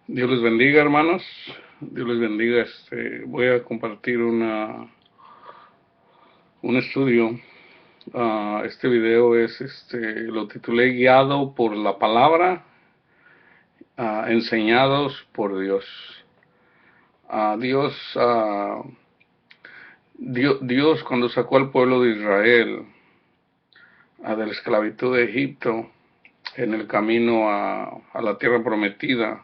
Dios les bendiga, hermanos. Dios les bendiga. Voy a compartir un estudio. Este video lo titulé Guiado por la Palabra, enseñados por Dios. Ah, Dios, ah, Dios cuando sacó al pueblo de Israel de la esclavitud de Egipto en el camino a la tierra prometida,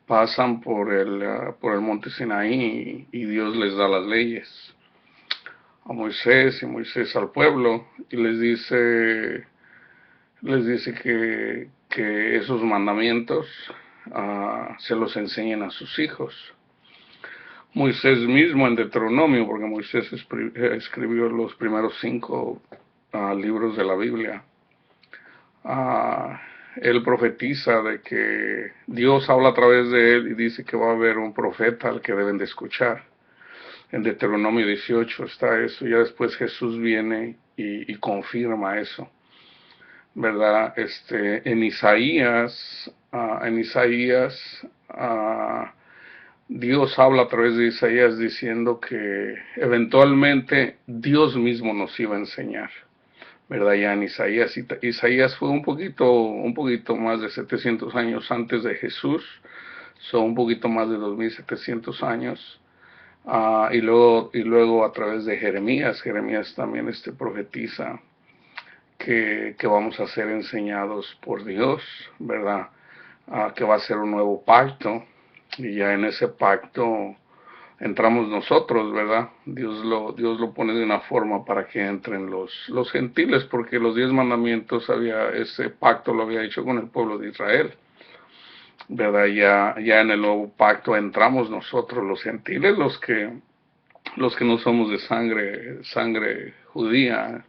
pasan por el monte Sinaí y Dios les da las leyes a Moisés y Moisés al pueblo y les dice que esos mandamientos se los enseñen a sus hijos. Moisés mismo en Deuteronomio, porque Moisés escribió los primeros 5 libros de la Biblia, uh, él profetiza de que Dios habla a través de él y dice que va a haber un profeta al que deben de escuchar. En Deuteronomio 18 está eso. Ya después Jesús viene y confirma eso, ¿verdad? En Isaías, Dios habla a través de Isaías diciendo que eventualmente Dios mismo nos iba a enseñar, ¿verdad? Ya en Isaías fue un poquito más de 700 años antes de Jesús, son un poquito más de 2700 años. Y luego a través de Jeremías también profetiza que vamos a ser enseñados por Dios, ¿verdad? Que va a ser un nuevo pacto, y ya en ese pacto entramos nosotros, ¿verdad? Dios lo pone de una forma para que entren los gentiles, porque los 10 mandamientos ese pacto lo había hecho con el pueblo de Israel, ¿verdad? Ya en el nuevo pacto entramos nosotros los gentiles, los que no somos de sangre judía,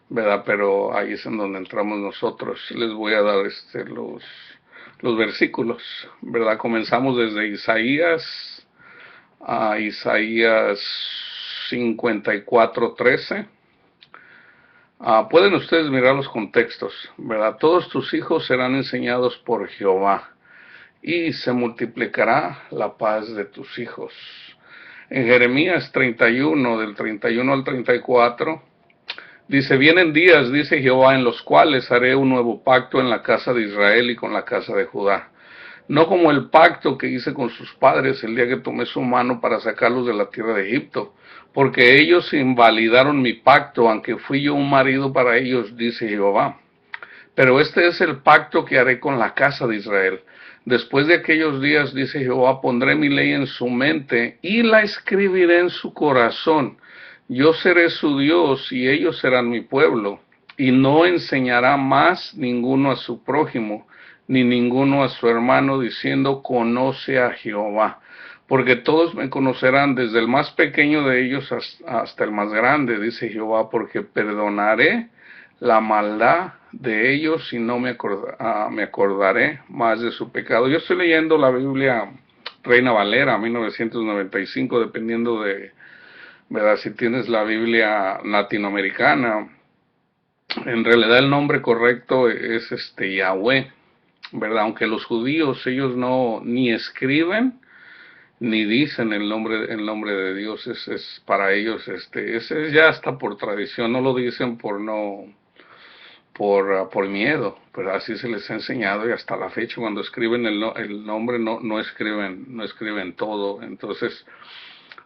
¿verdad? Pero ahí es en donde entramos nosotros. Les voy a dar los versículos, ¿verdad? Comenzamos desde Isaías a Isaías 54:13. Pueden ustedes mirar los contextos, ¿verdad? Todos tus hijos serán enseñados por Jehová y se multiplicará la paz de tus hijos. En Jeremías 31, del 31 al 34, dice: vienen días, dice Jehová, en los cuales haré un nuevo pacto en la casa de Israel y con la casa de Judá. No como el pacto que hice con sus padres el día que tomé su mano para sacarlos de la tierra de Egipto, porque ellos invalidaron mi pacto, aunque fui yo un marido para ellos, dice Jehová. Pero este es el pacto que haré con la casa de Israel. Después de aquellos días, dice Jehová, pondré mi ley en su mente y la escribiré en su corazón. Yo seré su Dios y ellos serán mi pueblo. Y no enseñará más ninguno a su prójimo, ni ninguno a su hermano, diciendo: conoce a Jehová. Porque todos me conocerán, desde el más pequeño de ellos hasta el más grande, dice Jehová, porque perdonaré la maldad de ellos y no me acordaré más de su pecado. Yo estoy leyendo la Biblia Reina Valera 1995, dependiendo de, ¿verdad? Si tienes la Biblia latinoamericana, en realidad el nombre correcto es Yahweh, ¿verdad? Aunque los judíos, ellos no ni escriben ni dicen el nombre de Dios, es para ellos, ese ya está por tradición, no lo dicen por miedo, pero así se les ha enseñado, y hasta la fecha cuando escriben el nombre no escriben todo. Entonces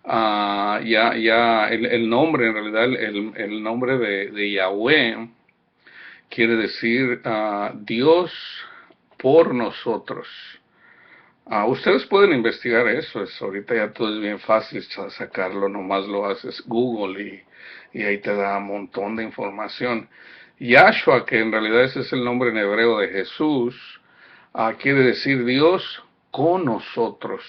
ya el nombre, en realidad el nombre de Yahweh quiere decir Dios por nosotros. Ustedes pueden investigar eso, ahorita ya todo es bien fácil sacarlo, nomás lo haces Google y ahí te da un montón de información. Yahshua, que en realidad ese es el nombre en hebreo de Jesús, quiere decir Dios con nosotros,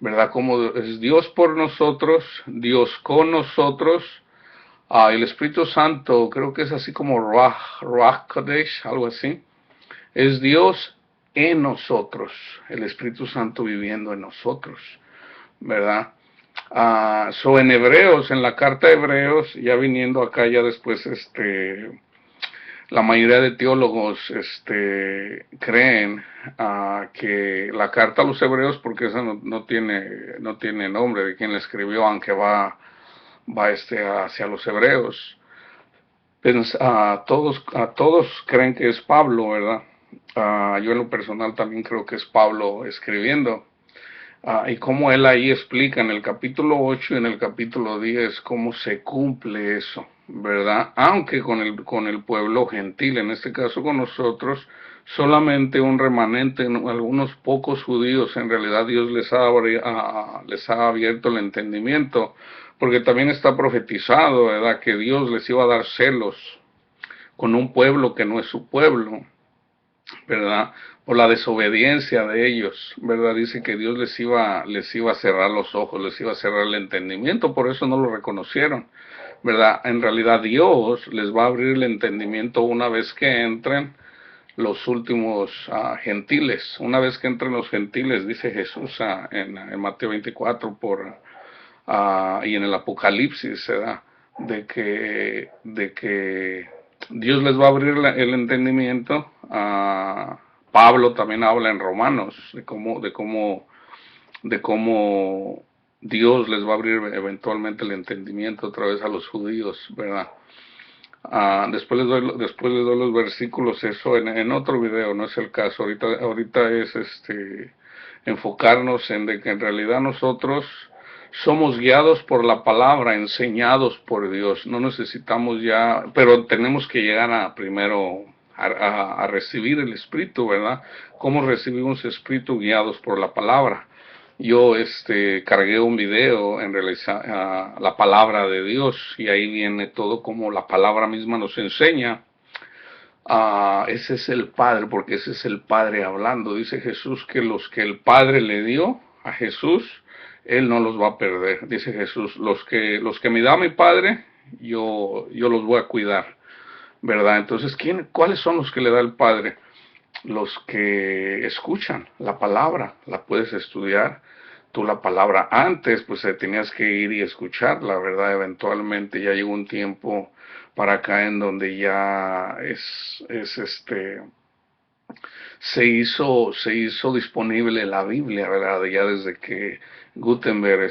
¿verdad? Como es Dios por nosotros, Dios con nosotros. El Espíritu Santo, creo que es así como Ruach Kodesh, algo así. Es Dios en nosotros, el Espíritu Santo viviendo en nosotros, ¿verdad? En Hebreos, en la carta de Hebreos, ya viniendo acá ya después, la mayoría de teólogos creen que la carta a los hebreos, porque esa no tiene nombre de quien la escribió, aunque va hacia los hebreos. A todos creen que es Pablo, ¿verdad? Yo en lo personal también creo que es Pablo escribiendo. Y cómo él ahí explica en el capítulo 8 y en el capítulo 10 cómo se cumple eso, ¿verdad? Aunque con el pueblo gentil, en este caso con nosotros, solamente un remanente, algunos pocos judíos, en realidad Dios les ha abierto el entendimiento, porque también está profetizado, ¿verdad? Que Dios les iba a dar celos con un pueblo que no es su pueblo, ¿verdad? Por la desobediencia de ellos, ¿verdad? Dice que Dios les iba a cerrar los ojos, les iba a cerrar el entendimiento, por eso no lo reconocieron, ¿verdad? En realidad Dios les va a abrir el entendimiento una vez que entren los últimos gentiles, una vez que entren los gentiles, dice Jesús en Mateo 24 y en el Apocalipsis, ¿verdad? De que Dios les va a abrir el entendimiento. Pablo también habla en Romanos de cómo Dios les va a abrir eventualmente el entendimiento otra vez a los judíos, ¿verdad? Después les doy los versículos, eso en otro video, no es el caso. Ahorita es enfocarnos en de que en realidad nosotros somos guiados por la palabra, enseñados por Dios. No necesitamos ya, pero tenemos que llegar primero a recibir el Espíritu, ¿verdad? ¿Cómo recibimos Espíritu? Guiados por la palabra. Yo cargué un video en realizar la palabra de Dios, y ahí viene todo como la palabra misma nos enseña. Ese es el Padre, porque ese es el Padre hablando. Dice Jesús que los que el Padre le dio a Jesús, Él no los va a perder. Dice Jesús, los que me da mi Padre, yo los voy a cuidar, ¿verdad? Entonces, ¿cuáles son los que le da el Padre? Los que escuchan la palabra. La puedes estudiar tú, la palabra. Antes pues tenías que ir y escucharla, ¿verdad? Eventualmente ya llegó un tiempo para acá en donde ya se hizo disponible la Biblia, ¿verdad? Ya desde que Gutenberg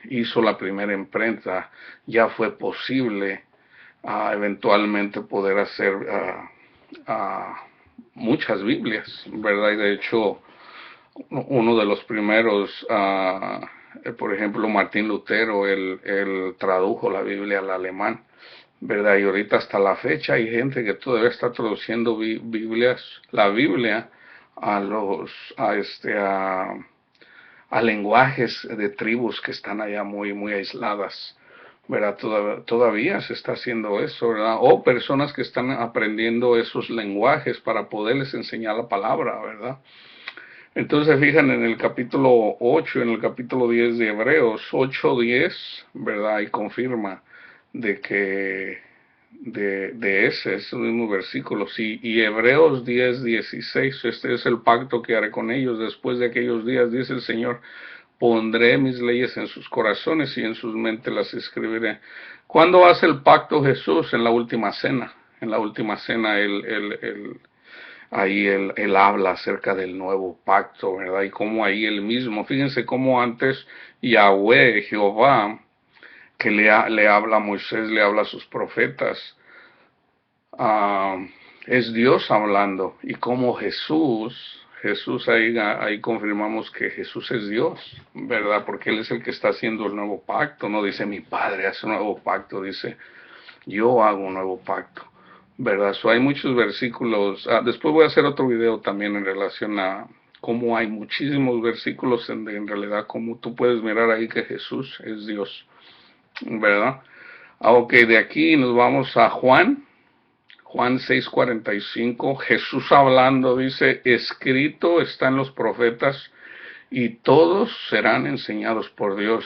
hizo la primera imprenta, ya fue posible eventualmente poder hacer muchas Biblias, ¿verdad? Y de hecho, uno de los primeros, por ejemplo, Martín Lutero, él tradujo la Biblia al alemán, ¿verdad? Y ahorita hasta la fecha hay gente que todavía está traduciendo la Biblia a a lenguajes de tribus que están allá muy, muy aisladas, ¿verdad? Todavía se está haciendo eso, ¿verdad? O personas que están aprendiendo esos lenguajes para poderles enseñar la palabra, ¿verdad? Entonces se fijan en el capítulo 8, en el capítulo 10 de Hebreos, 8:10, ¿verdad? Y confirma de que de esos mismos versículos. Y Hebreos 10:16, este es el pacto que haré con ellos después de aquellos días, dice el Señor. Pondré mis leyes en sus corazones y en sus mentes las escribiré. ¿Cuándo hace el pacto Jesús? En la última cena. En la última cena ahí él habla acerca del nuevo pacto, ¿verdad? Y cómo ahí él mismo, fíjense cómo antes Yahweh, Jehová, que le habla a Moisés, le habla a sus profetas, es Dios hablando. Y como Jesús ahí confirmamos que Jesús es Dios, ¿verdad? Porque Él es el que está haciendo el nuevo pacto. No dice mi Padre hace un nuevo pacto, dice yo hago un nuevo pacto, ¿verdad? Hay muchos versículos. Después voy a hacer otro video también en relación a cómo hay muchísimos versículos en realidad, como tú puedes mirar ahí que Jesús es Dios, ¿verdad? Ok, de aquí nos vamos a Juan 6:45, Jesús hablando, dice, escrito está en los profetas y todos serán enseñados por Dios.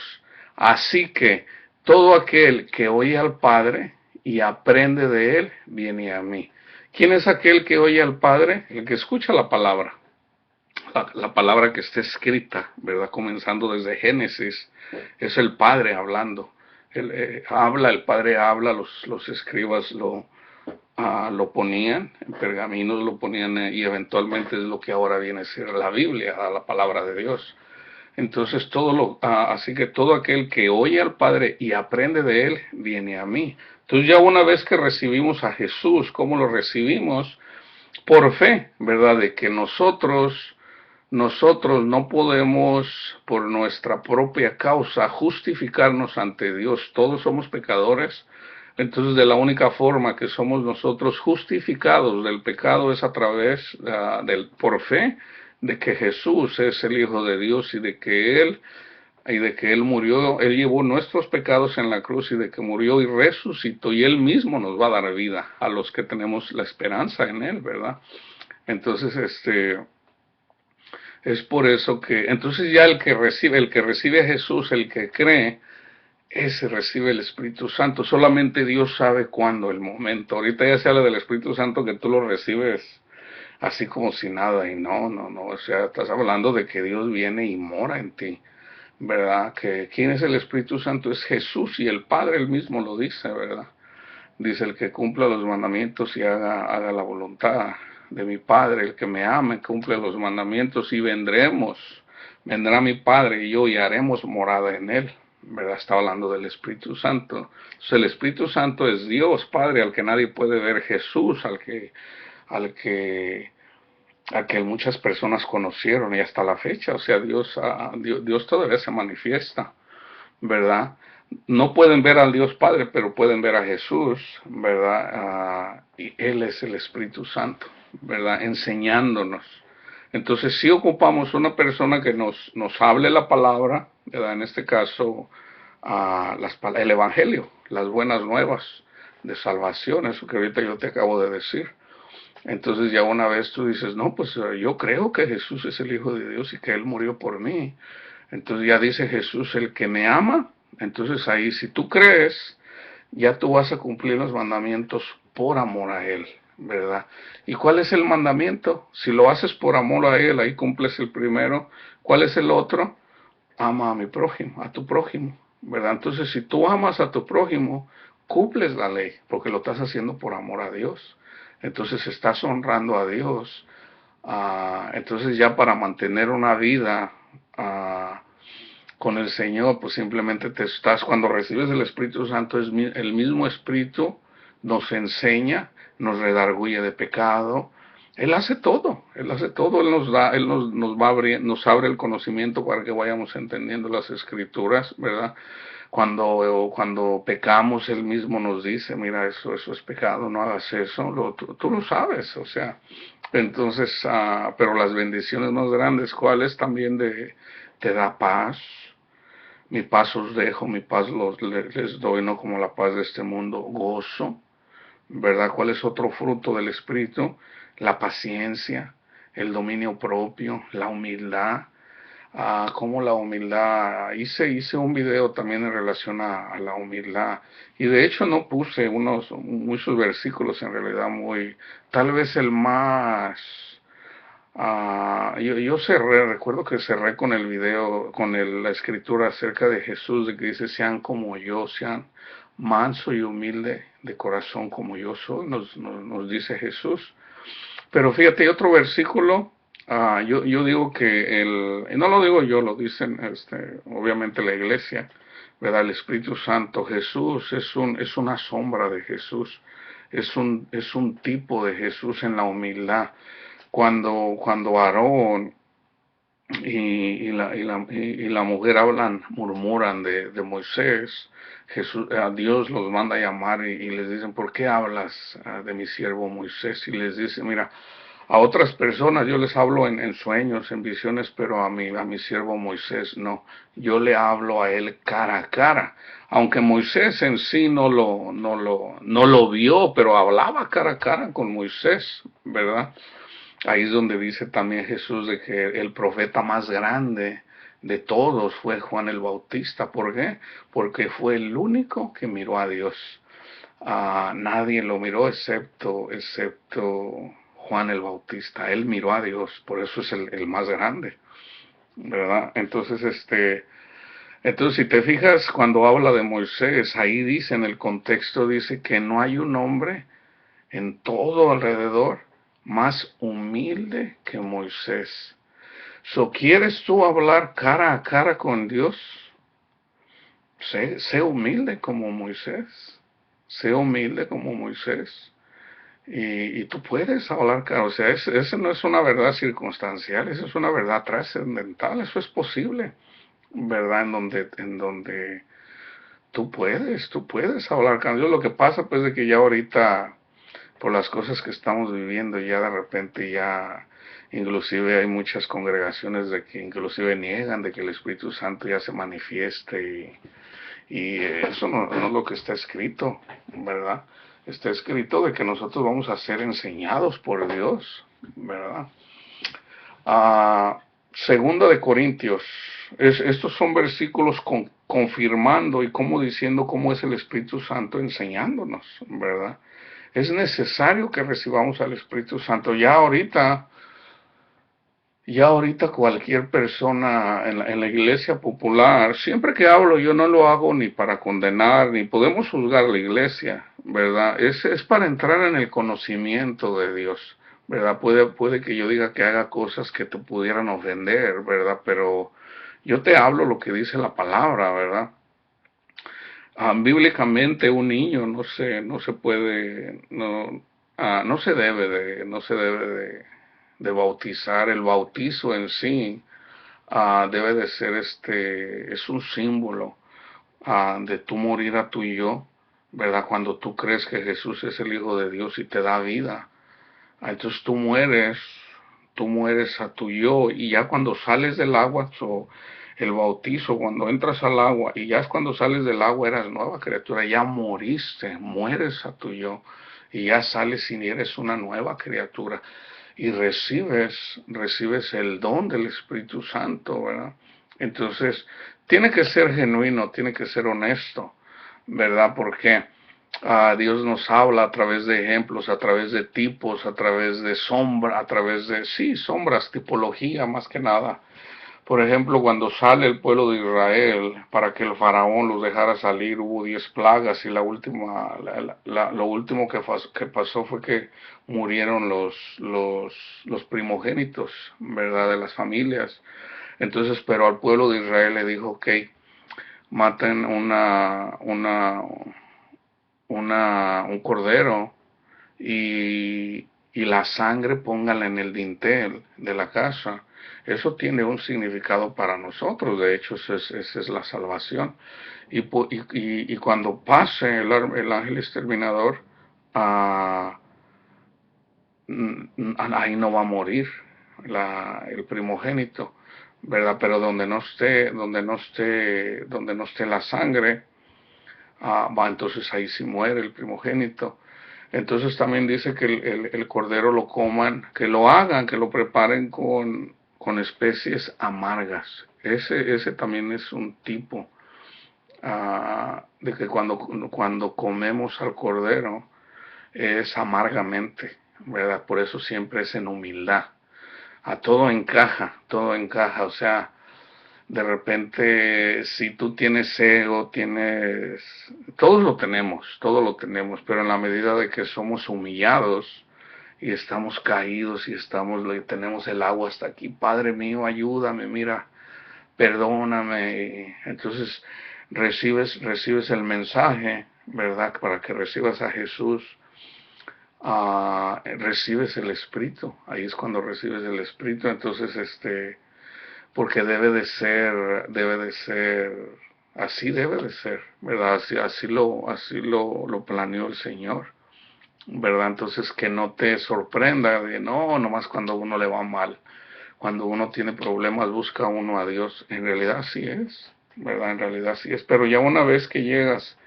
Así que todo aquel que oye al Padre y aprende de Él, viene a mí. ¿Quién es aquel que oye al Padre? El que escucha la palabra. La palabra que está escrita, ¿verdad? Comenzando desde Génesis, es el Padre hablando. El Padre habla, los escribas lo ponían en pergaminos, lo ponían y eventualmente es lo que ahora viene a ser la Biblia, la palabra de Dios. Entonces así que todo aquel que oye al Padre y aprende de él, viene a mí. Entonces ya una vez que recibimos a Jesús, ¿cómo lo recibimos? Por fe, ¿verdad? De que nosotros no podemos por nuestra propia causa justificarnos ante Dios. Todos somos pecadores. Entonces de la única forma que somos nosotros justificados del pecado es a través por fe de que Jesús es el Hijo de Dios y de que Él murió, Él llevó nuestros pecados en la cruz y de que murió y resucitó y Él mismo nos va a dar vida a los que tenemos la esperanza en Él, ¿verdad? Entonces, es por eso que, entonces ya el que recibe a Jesús, el que cree, ese recibe el Espíritu Santo. Solamente Dios sabe cuándo, el momento. Ahorita ya se habla del Espíritu Santo que tú lo recibes así como si nada, y no, o sea, estás hablando de que Dios viene y mora en ti, ¿verdad? Que ¿quién es el Espíritu Santo? Es Jesús y el Padre él mismo lo dice, ¿verdad? Dice el que cumpla los mandamientos y haga la voluntad de mi Padre, el que me ame, cumple los mandamientos y vendrá mi Padre y yo y haremos morada en él, ¿verdad? Está hablando del Espíritu Santo. Entonces, el Espíritu Santo es Dios Padre al que nadie puede ver, Jesús al que muchas personas conocieron y hasta la fecha, o sea, Dios todavía se manifiesta, ¿verdad? No pueden ver al Dios Padre, pero pueden ver a Jesús, ¿verdad? Y Él es el Espíritu Santo, ¿verdad? Enseñándonos. Entonces, si ocupamos una persona que nos hable la palabra, ¿verdad? En este caso, el Evangelio, las buenas nuevas de salvación, eso que ahorita yo te acabo de decir. Entonces ya una vez tú dices, no, pues yo creo que Jesús es el Hijo de Dios y que Él murió por mí. Entonces ya dice Jesús, el que me ama. Entonces ahí si tú crees, ya tú vas a cumplir los mandamientos por amor a Él, ¿verdad? ¿Y cuál es el mandamiento? Si lo haces por amor a Él, ahí cumples el primero. ¿Cuál es el otro? Ama a mi prójimo, a tu prójimo, ¿verdad? Entonces si tú amas a tu prójimo, cumples la ley, porque lo estás haciendo por amor a Dios. Entonces estás honrando a Dios. Entonces ya para mantener una vida con el Señor, pues simplemente cuando recibes el Espíritu Santo, el mismo Espíritu nos enseña, nos redarguye de pecado. Él hace todo, Él nos da, nos abre el conocimiento para que vayamos entendiendo las Escrituras, ¿verdad? Cuando pecamos, Él mismo nos dice, mira, eso es pecado, no hagas eso, tú lo sabes, o sea, entonces, pero las bendiciones más grandes, ¿cuáles? También te da paz. Mi paz os dejo, mi paz les doy, no como la paz de este mundo, gozo, ¿verdad? ¿Cuál es otro fruto del Espíritu? La paciencia, el dominio propio, la humildad. Como la humildad, hice un video también en relación a la humildad, y de hecho no puse muchos versículos en realidad tal vez el más, yo recuerdo que cerré con el video, la escritura acerca de Jesús, de que dice, sean como yo, sean manso y humilde de corazón como yo soy, nos dice Jesús. Pero fíjate, hay otro versículo, yo digo que y no lo digo yo, lo dicen obviamente la iglesia, ¿verdad? El Espíritu Santo, Jesús es una sombra de Jesús, es un tipo de Jesús en la humildad. Cuando Aarón y la mujer murmuran de Moisés, a Dios los manda a llamar y les dicen, ¿por qué hablas de mi siervo Moisés? Y les dice, mira, a otras personas yo les hablo en sueños, en visiones, pero a mi siervo Moisés no. Yo le hablo a él cara a cara. Aunque Moisés en sí no lo vio, pero hablaba cara a cara con Moisés, ¿verdad? Ahí es donde dice también Jesús de que el profeta más grande de todos fue Juan el Bautista. ¿Por qué? Porque fue el único que miró a Dios. Nadie lo miró excepto Juan el Bautista. Él miró a Dios, por eso es el más grande, ¿verdad? Entonces, si te fijas, cuando habla de Moisés, ahí dice, en el contexto dice que no hay un hombre en todo alrededor, más humilde que Moisés. ¿Quieres tú hablar cara a cara con Dios? Sé humilde como Moisés. Sé humilde como Moisés. Y tú puedes hablar, claro, o sea, esa no es una verdad circunstancial, esa es una verdad trascendental, eso es posible, ¿verdad? En donde tú puedes hablar con Dios. Lo que pasa pues de que ya ahorita, por las cosas que estamos viviendo, ya de repente ya, inclusive hay muchas congregaciones de que inclusive niegan de que el Espíritu Santo ya se manifieste y eso no es lo que está escrito, ¿verdad? Está escrito de que nosotros vamos a ser enseñados por Dios, ¿verdad? Segunda de Corintios. Estos son versículos confirmando y como diciendo cómo es el Espíritu Santo enseñándonos, ¿verdad? Es necesario que recibamos al Espíritu Santo. Ya ahorita cualquier persona en la iglesia popular, siempre que hablo yo no lo hago ni para condenar, ni podemos juzgar la iglesia, ¿verdad? Es para entrar en el conocimiento de Dios, ¿verdad? Puede que yo diga que haga cosas que te pudieran ofender, ¿verdad? Pero yo te hablo lo que dice la palabra, ¿verdad? Bíblicamente un niño no se puede, no se debe de bautizar. El bautizo en sí debe de ser es un símbolo de tú morir a tu yo, ¿verdad? Cuando tú crees que Jesús es el Hijo de Dios y te da vida, entonces tú mueres a tu yo y ya cuando sales del agua, el bautizo, cuando entras al agua y ya es cuando sales del agua eras nueva criatura, ya moriste, mueres a tu yo y ya sales y eres una nueva criatura y recibes el don del Espíritu Santo, ¿verdad? Entonces, tiene que ser genuino, tiene que ser honesto, ¿verdad? Porque Dios nos habla a través de ejemplos, a través de tipos, a través de sombra, a través de, sí, sombras, tipología más que nada. Por ejemplo, cuando sale el pueblo de Israel para que el faraón los dejara salir, hubo 10 plagas y lo último que pasó fue que murieron los primogénitos, ¿verdad? De las familias. Entonces, pero al pueblo de Israel le dijo, ok, maten un cordero y la sangre póngala en el dintel de la casa. Eso tiene un significado para nosotros, de hecho, esa es la salvación. Y cuando pase el ángel exterminador, ah, ahí no va a morir el primogénito, ¿verdad? Pero donde no esté la sangre, entonces ahí sí muere el primogénito. Entonces también dice que el cordero lo coman, que lo hagan, que lo preparen con especies amargas. Ese también es un tipo de que cuando comemos al cordero es amargamente, ¿verdad? Por eso siempre es en humildad. Todo encaja, o sea, de repente, si tú tienes ego, todos lo tenemos, pero en la medida de que somos humillados y estamos caídos y tenemos el agua hasta aquí, Padre mío, ayúdame, mira, perdóname. Entonces recibes el mensaje, ¿verdad? Para que recibas a Jesús, recibes el Espíritu. Ahí es cuando recibes el Espíritu. Entonces, porque así debe de ser, ¿verdad? Así lo planeó el Señor, ¿verdad? Entonces que no te sorprenda de no, nomás cuando uno le va mal, cuando uno tiene problemas busca uno a Dios, en realidad sí es, ¿verdad? En realidad sí es, pero ya una vez que llegas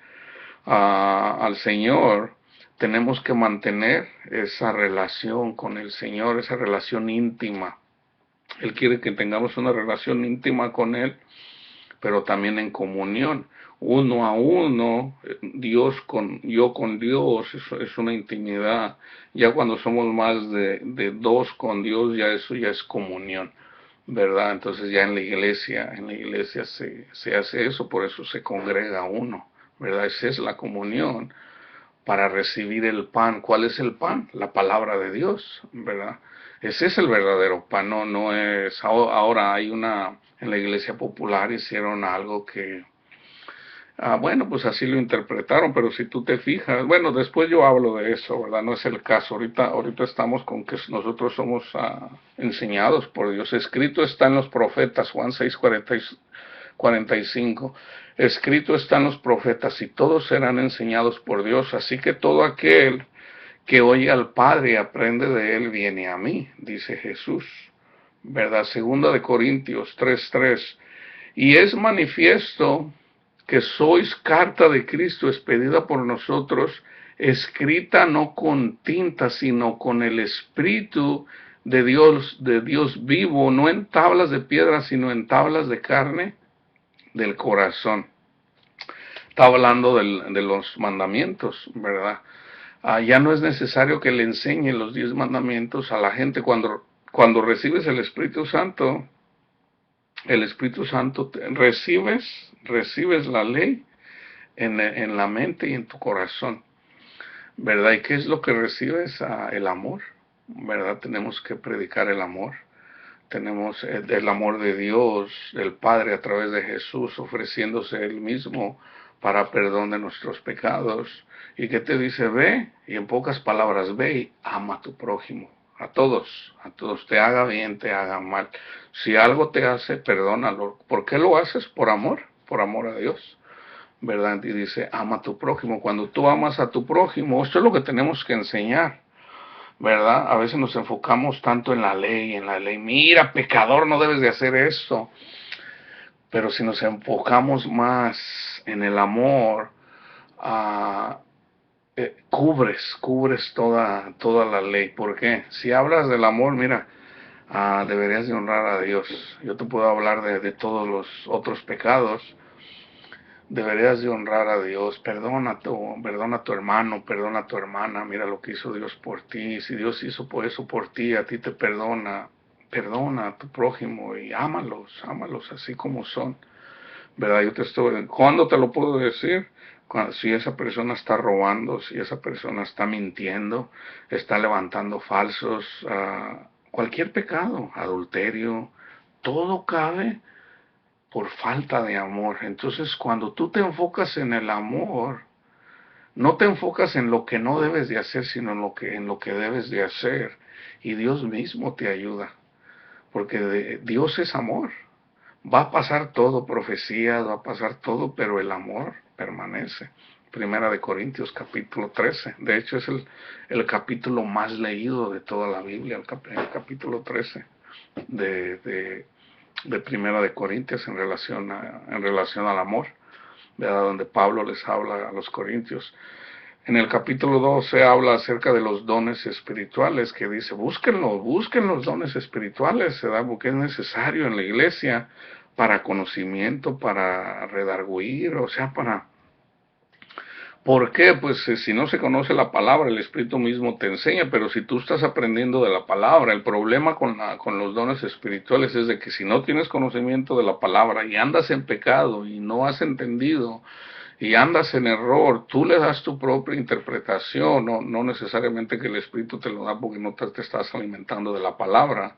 al Señor, tenemos que mantener esa relación con el Señor, esa relación íntima. Él quiere que tengamos una relación íntima con Él, pero también en comunión, uno a uno, yo con Dios, eso es una intimidad. Ya cuando somos más de dos con Dios, ya eso ya es comunión, ¿verdad? Entonces ya en la iglesia se hace eso, por eso se congrega uno, ¿verdad? Esa es la comunión, para recibir el pan. ¿Cuál es el pan? La palabra de Dios, ¿verdad? Ese es el verdadero pan, no es, ahora hay en la iglesia popular hicieron algo que, bueno, pues así lo interpretaron, pero si tú te fijas, bueno, después yo hablo de eso, ¿verdad? No es el caso. Ahorita estamos con que nosotros somos enseñados por Dios. Escrito está en los profetas, Juan 6:45. Escrito están los profetas y todos serán enseñados por Dios. Así que todo aquel que oye al Padre y aprende de él viene a mí, dice Jesús. ¿Verdad? Segunda de Corintios 3:3. Y es manifiesto que sois carta de Cristo expedida por nosotros, escrita no con tinta, sino con el Espíritu de Dios vivo, no en tablas de piedra, sino en tablas de carne del corazón. Está hablando de los mandamientos, ¿verdad? Ya no es necesario que le enseñe los 10 mandamientos a la gente cuando recibes el Espíritu Santo. El Espíritu Santo, recibes la ley en la mente y en tu corazón, ¿verdad? ¿Y qué es lo que recibes? El amor, ¿verdad? Tenemos que predicar el amor. Tenemos el amor de Dios, del Padre a través de Jesús, ofreciéndose Él mismo para perdón de nuestros pecados. ¿Y qué te dice? Ve, y en pocas palabras, ve y ama a tu prójimo. A todos, te haga bien, te haga mal. Si algo te hace, perdónalo. ¿Por qué lo haces? Por amor a Dios, ¿verdad? Y dice, ama a tu prójimo. Cuando tú amas a tu prójimo, esto es lo que tenemos que enseñar, ¿verdad? A veces nos enfocamos tanto en la ley, mira, pecador, no debes de hacer esto. Pero si nos enfocamos más en el amor, uh, cubres toda la ley. ¿Por qué? Si hablas del amor, mira, deberías de honrar a Dios. Yo te puedo hablar de todos los otros pecados. Deberías de honrar a Dios. Perdona a tu hermano, perdona a tu hermana. Mira lo que hizo Dios por ti. Si Dios hizo eso por ti, a ti te perdona. Perdona a tu prójimo y ámalos así como son, ¿verdad? ¿Cuándo te lo puedo decir? Si esa persona está robando, si esa persona está mintiendo, está levantando falsos, cualquier pecado, adulterio, todo cabe por falta de amor. Entonces, cuando tú te enfocas en el amor, no te enfocas en lo que no debes de hacer, sino en lo que debes de hacer. Y Dios mismo te ayuda, porque Dios es amor. Va a pasar todo, profecías, va a pasar todo, pero el amor permanece. Primera de Corintios capítulo 13. De hecho es el capítulo más leído de toda la Biblia, el capítulo 13 de Primera de Corintios en relación al amor, ¿verdad? Donde Pablo les habla a los corintios. En el capítulo 12 habla acerca de los dones espirituales, que dice, busquen los dones espirituales, ¿verdad? Porque es necesario en la iglesia para conocimiento, para redarguir, o sea, ¿Por qué? Pues si no se conoce la palabra, el Espíritu mismo te enseña, pero si tú estás aprendiendo de la palabra, el problema con los dones espirituales es de que si no tienes conocimiento de la palabra y andas en pecado y no has entendido, y andas en error, tú le das tu propia interpretación, no necesariamente que el Espíritu te lo da porque no te estás alimentando de la palabra,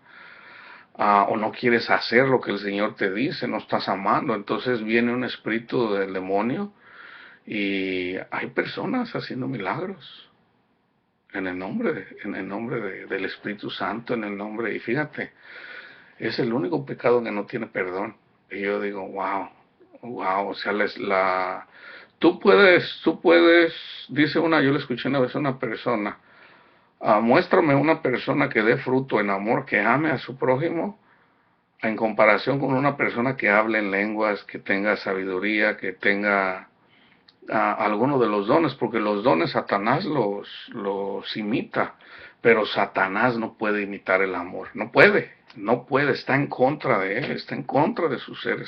o no quieres hacer lo que el Señor te dice, no estás amando, entonces viene un espíritu del demonio y hay personas haciendo milagros del Espíritu Santo, en el nombre, y fíjate, es el único pecado que no tiene perdón. Y yo digo, wow, o sea, tú puedes, dice yo le escuché una vez a una persona, muéstrame una persona que dé fruto en amor, que ame a su prójimo, en comparación con una persona que hable en lenguas, que tenga sabiduría, que tenga alguno de los dones, porque los dones Satanás los imita, pero Satanás no puede imitar el amor, no puede, está en contra de él, está en contra de su ser,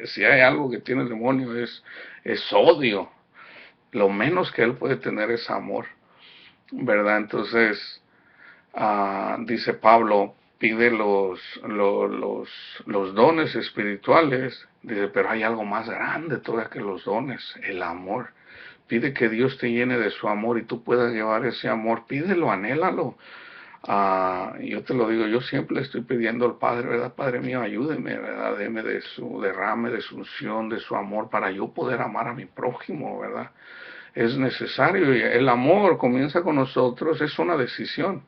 si hay algo que tiene el demonio es odio, lo menos que él puede tener es amor, ¿verdad? Entonces, dice Pablo, pide los dones espirituales, dice, pero hay algo más grande todavía que los dones, el amor. Pide que Dios te llene de su amor y tú puedas llevar ese amor. Pídelo, anhélalo. Yo te lo digo, yo siempre le estoy pidiendo al Padre, ¿verdad? Padre mío, ayúdeme, ¿verdad? Deme de su derrame, de su unción, de su amor, para yo poder amar a mi prójimo, ¿verdad? Es necesario, y el amor comienza con nosotros, es una decisión.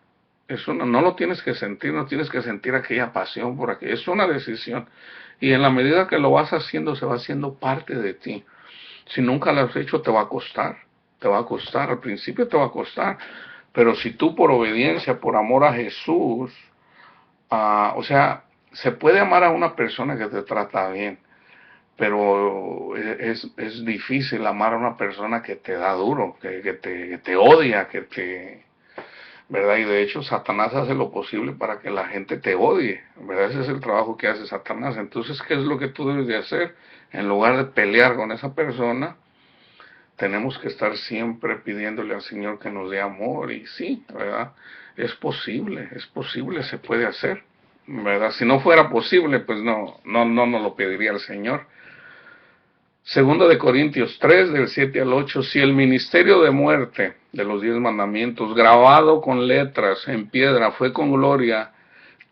No lo tienes que sentir, no tienes que sentir aquella pasión por aquello, es una decisión. Y en la medida que lo vas haciendo, se va haciendo parte de ti. Si nunca lo has hecho, te va a costar, al principio te va a costar, pero si tú por obediencia, por amor a Jesús, o sea, se puede amar a una persona que te trata bien, pero es difícil amar a una persona que te da duro, que te odia, ¿verdad? Y de hecho Satanás hace lo posible para que la gente te odie, ¿verdad? Ese es el trabajo que hace Satanás. Entonces, ¿qué es lo que tú debes de hacer? En lugar de pelear con esa persona, tenemos que estar siempre pidiéndole al Señor que nos dé amor. Y sí, ¿verdad? Es posible, se puede hacer, ¿verdad? Si no fuera posible, pues no nos lo pediría el Señor. Segunda de Corintios 3, del 7 al 8, si el ministerio de muerte de los 10 mandamientos, grabado con letras en piedra, fue con gloria,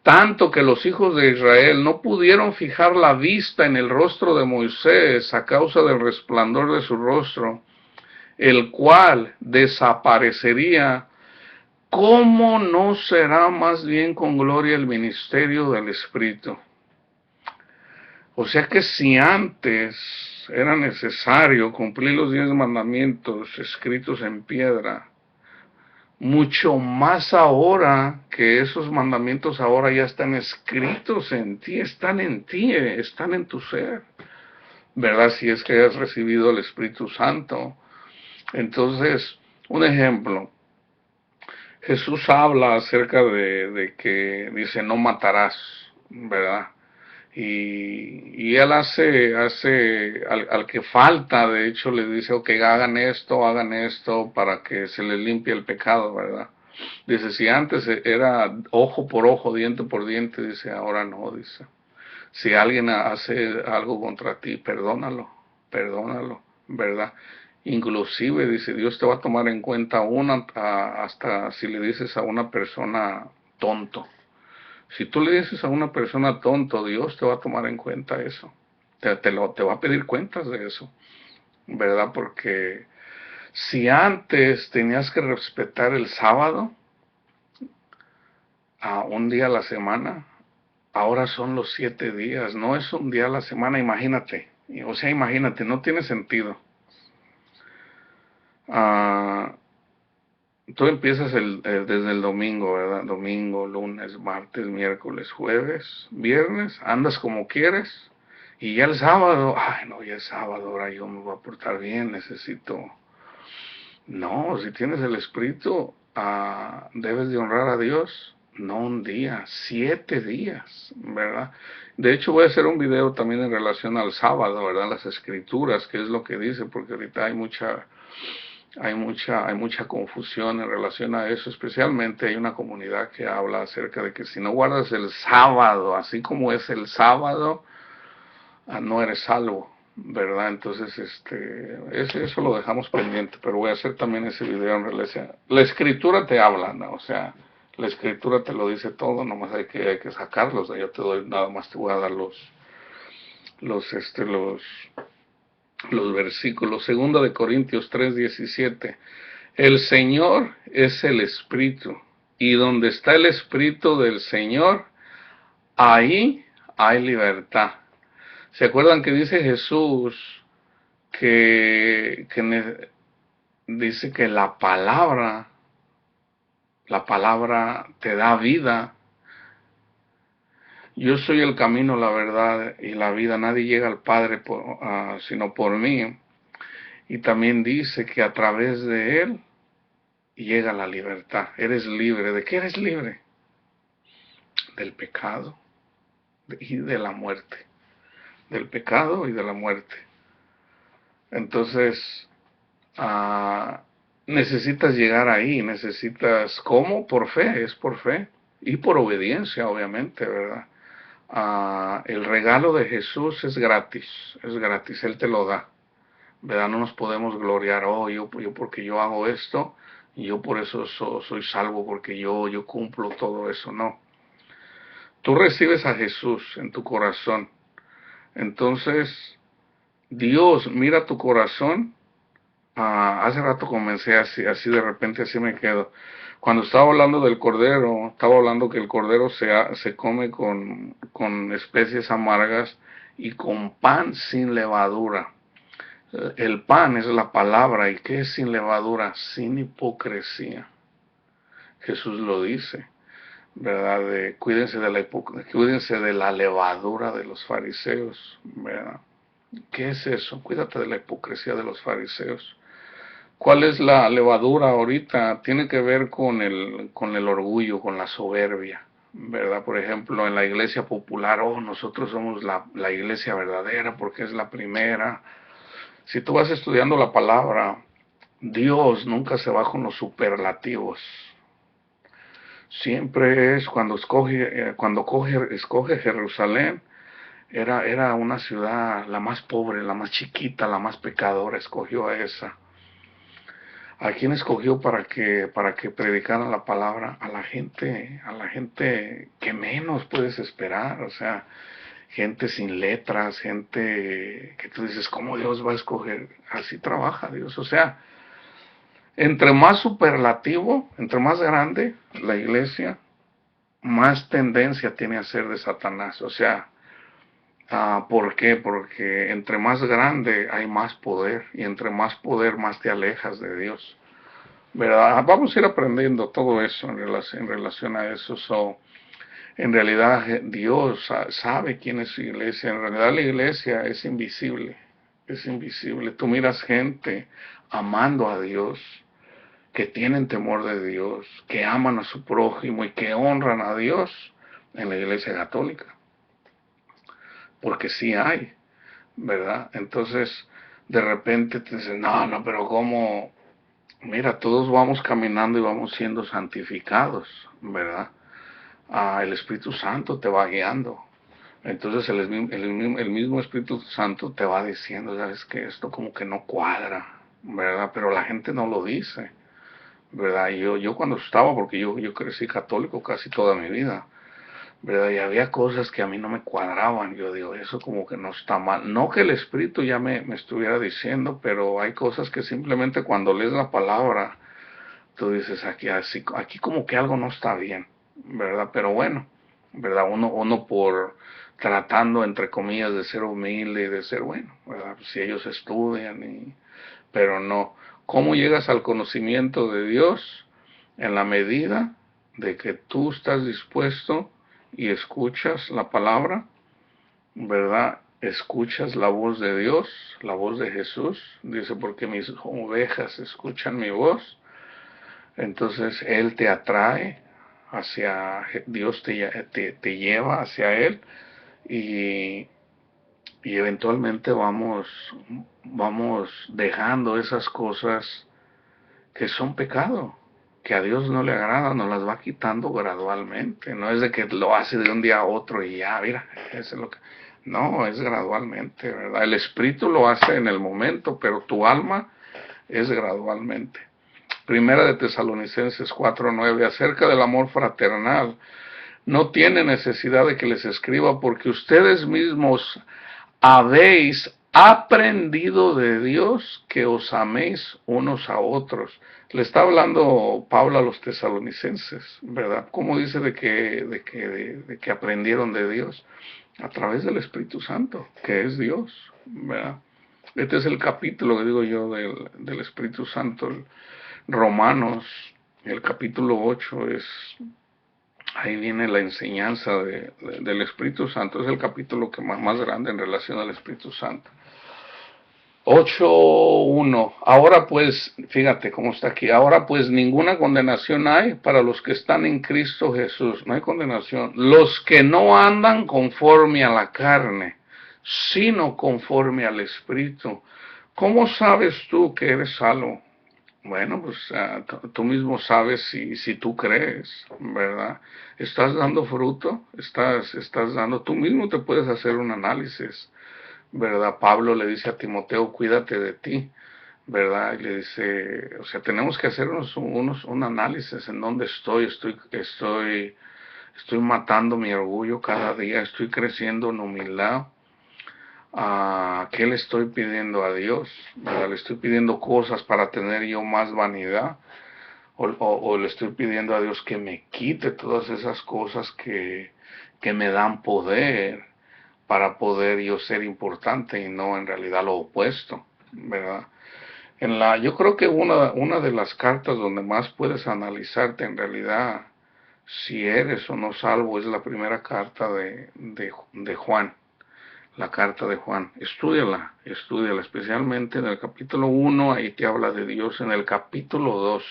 tanto que los hijos de Israel no pudieron fijar la vista en el rostro de Moisés a causa del resplandor de su rostro, el cual desaparecería, ¿cómo no será más bien con gloria el ministerio del Espíritu? O sea que si antes era necesario cumplir los 10 mandamientos escritos en piedra, mucho más ahora que esos mandamientos ahora ya están escritos en ti, están en tu ser, ¿verdad? Si es que has recibido el Espíritu Santo. Entonces, un ejemplo, Jesús habla acerca de que dice no matarás, ¿verdad? Y él hace al que falta, de hecho le dice, ok, hagan esto para que se les limpie el pecado, ¿verdad? Dice, si antes era ojo por ojo, diente por diente, dice, ahora no, dice. Si alguien hace algo contra ti, perdónalo, ¿verdad? Inclusive, dice, Dios te va a tomar en cuenta hasta si le dices a una persona tonto. Si tú le dices a una persona tonto, Dios te va a tomar en cuenta eso. Te va a pedir cuentas de eso, ¿verdad? Porque si antes tenías que respetar el sábado, a un día a la semana, ahora son los 7 días, no es un día a la semana, imagínate. O sea, imagínate, no tiene sentido. Tú empiezas desde el domingo, ¿verdad? Domingo, lunes, martes, miércoles, jueves, viernes, andas como quieres. Y ya el sábado, ay no, ya es sábado, ahora yo me voy a portar bien, necesito. No, si tienes el Espíritu, debes de honrar a Dios, no un día, 7 días, ¿verdad? De hecho voy a hacer un video también en relación al sábado, ¿verdad? Las escrituras, qué es lo que dice, porque ahorita hay mucha confusión en relación a eso, especialmente hay una comunidad que habla acerca de que si no guardas el sábado, así como es el sábado, no eres salvo, ¿verdad? Entonces, eso lo dejamos pendiente, pero voy a hacer también ese video en relación. La escritura te habla, ¿no? O sea, la escritura te lo dice todo, nomás hay que sacarlos, yo te doy, nada más te voy a dar los, los versículos. Segunda de Corintios 3:17. El Señor es el Espíritu, y donde está el Espíritu del Señor, ahí hay libertad. ¿Se acuerdan que dice Jesús dice que la palabra te da vida? Yo soy el camino, la verdad y la vida. Nadie llega al Padre sino por mí. Y también dice que a través de Él llega la libertad. Eres libre. ¿De qué eres libre? Del pecado y de la muerte. Del pecado y de la muerte. Entonces, necesitas llegar ahí. ¿Cómo? Por fe, es por fe. Y por obediencia, obviamente, ¿verdad? El regalo de Jesús es gratis, Él te lo da, ¿verdad? No nos podemos gloriar, oh, yo porque yo hago esto, y yo por eso soy salvo, porque yo cumplo todo eso, no. Tú recibes a Jesús en tu corazón, entonces Dios mira tu corazón. Hace rato comencé así de repente así me quedo. Cuando estaba hablando del cordero, estaba hablando que el cordero se come con especies amargas y con pan sin levadura. El pan es la palabra. ¿Y qué es sin levadura? Sin hipocresía. Jesús lo dice, ¿verdad? Cuídense de la levadura de los fariseos, ¿verdad? ¿Qué es eso? Cuídate de la hipocresía de los fariseos. ¿Cuál es la levadura ahorita? Tiene que ver con el orgullo, con la soberbia, ¿verdad? Por ejemplo, en la iglesia popular, oh, nosotros somos la iglesia verdadera porque es la primera. Si tú vas estudiando la palabra, Dios nunca se va con los superlativos. Siempre es escoge Jerusalén, era una ciudad la más pobre, la más chiquita, la más pecadora, escogió a esa. ¿A quién escogió para que predicaran la palabra? A la gente que menos puedes esperar, o sea, gente sin letras, gente que tú dices, ¿cómo Dios va a escoger? Así trabaja Dios, o sea, entre más superlativo, entre más grande la iglesia, más tendencia tiene a ser de Satanás, o sea, ¿por qué? Porque entre más grande hay más poder, y entre más poder más te alejas de Dios. ¿Verdad? Vamos a ir aprendiendo todo eso en relación a eso. En realidad Dios sabe quién es su iglesia. En realidad la iglesia es invisible. Es invisible. Tú miras gente amando a Dios, que tienen temor de Dios, que aman a su prójimo y que honran a Dios en la iglesia católica. Porque sí hay, ¿verdad? Entonces, de repente te dicen, no, pero ¿cómo? Mira, todos vamos caminando y vamos siendo santificados, ¿verdad? El Espíritu Santo te va guiando. Entonces el mismo Espíritu Santo te va diciendo, sabes que esto como que no cuadra, ¿verdad? Pero la gente no lo dice, ¿verdad? Yo cuando estaba, porque yo crecí católico casi toda mi vida, ¿verdad? Y había cosas que a mí no me cuadraban. Yo digo, eso como que no está mal. No que el Espíritu ya me estuviera diciendo, pero hay cosas que simplemente cuando lees la palabra, tú dices, aquí como que algo no está bien, ¿verdad? Pero bueno, ¿verdad? Uno por tratando, entre comillas, de ser humilde y de ser bueno, ¿verdad? Si ellos estudian, pero no. ¿Cómo llegas al conocimiento de Dios? En la medida de que tú estás dispuesto y escuchas la palabra, ¿verdad? Escuchas la voz de Dios, la voz de Jesús. Dice, porque mis ovejas escuchan mi voz. Entonces Él te atrae hacia, Dios te lleva hacia Él y, y eventualmente vamos dejando esas cosas que son pecado, que a Dios no le agrada, nos las va quitando gradualmente. No es de que lo hace de un día a otro y ya, mira, eso es lo que... No, es gradualmente, ¿verdad? El espíritu lo hace en el momento, pero tu alma es gradualmente. Primera de Tesalonicenses 4:9, acerca del amor fraternal. No tiene necesidad de que les escriba porque ustedes mismos habéis aprendido de Dios que os améis unos a otros. Le está hablando Pablo a los tesalonicenses, ¿verdad? ¿Cómo dice de que aprendieron de Dios? A través del Espíritu Santo, que es Dios, ¿verdad? Este es el capítulo que digo yo del Espíritu Santo. Romanos, el capítulo 8 ahí viene la enseñanza del Espíritu Santo, es el capítulo que más grande en relación al Espíritu Santo. 8:1, ahora pues, fíjate cómo está aquí, ahora pues ninguna condenación hay para los que están en Cristo Jesús, no hay condenación, los que no andan conforme a la carne, sino conforme al Espíritu. ¿Cómo sabes tú que eres salvo? Bueno, pues tú mismo sabes si tú crees, ¿verdad? ¿Estás dando fruto? Estás dando, tú mismo te puedes hacer un análisis, ¿verdad? Pablo le dice a Timoteo, cuídate de ti, ¿verdad? Y le dice, o sea, tenemos que hacer un análisis en dónde estoy matando mi orgullo cada día, estoy creciendo en humildad. ¿Qué le estoy pidiendo a Dios? ¿Verdad? ¿Le estoy pidiendo cosas para tener yo más vanidad? ¿O le estoy pidiendo a Dios que me quite todas esas cosas que me dan poder para poder yo ser importante y no en realidad lo opuesto, ¿verdad? Yo creo que una de las cartas donde más puedes analizarte en realidad si eres o no salvo es la primera carta de Juan, la carta de Juan. Estúdiala, especialmente en el capítulo 1, ahí te habla de Dios. En el capítulo 2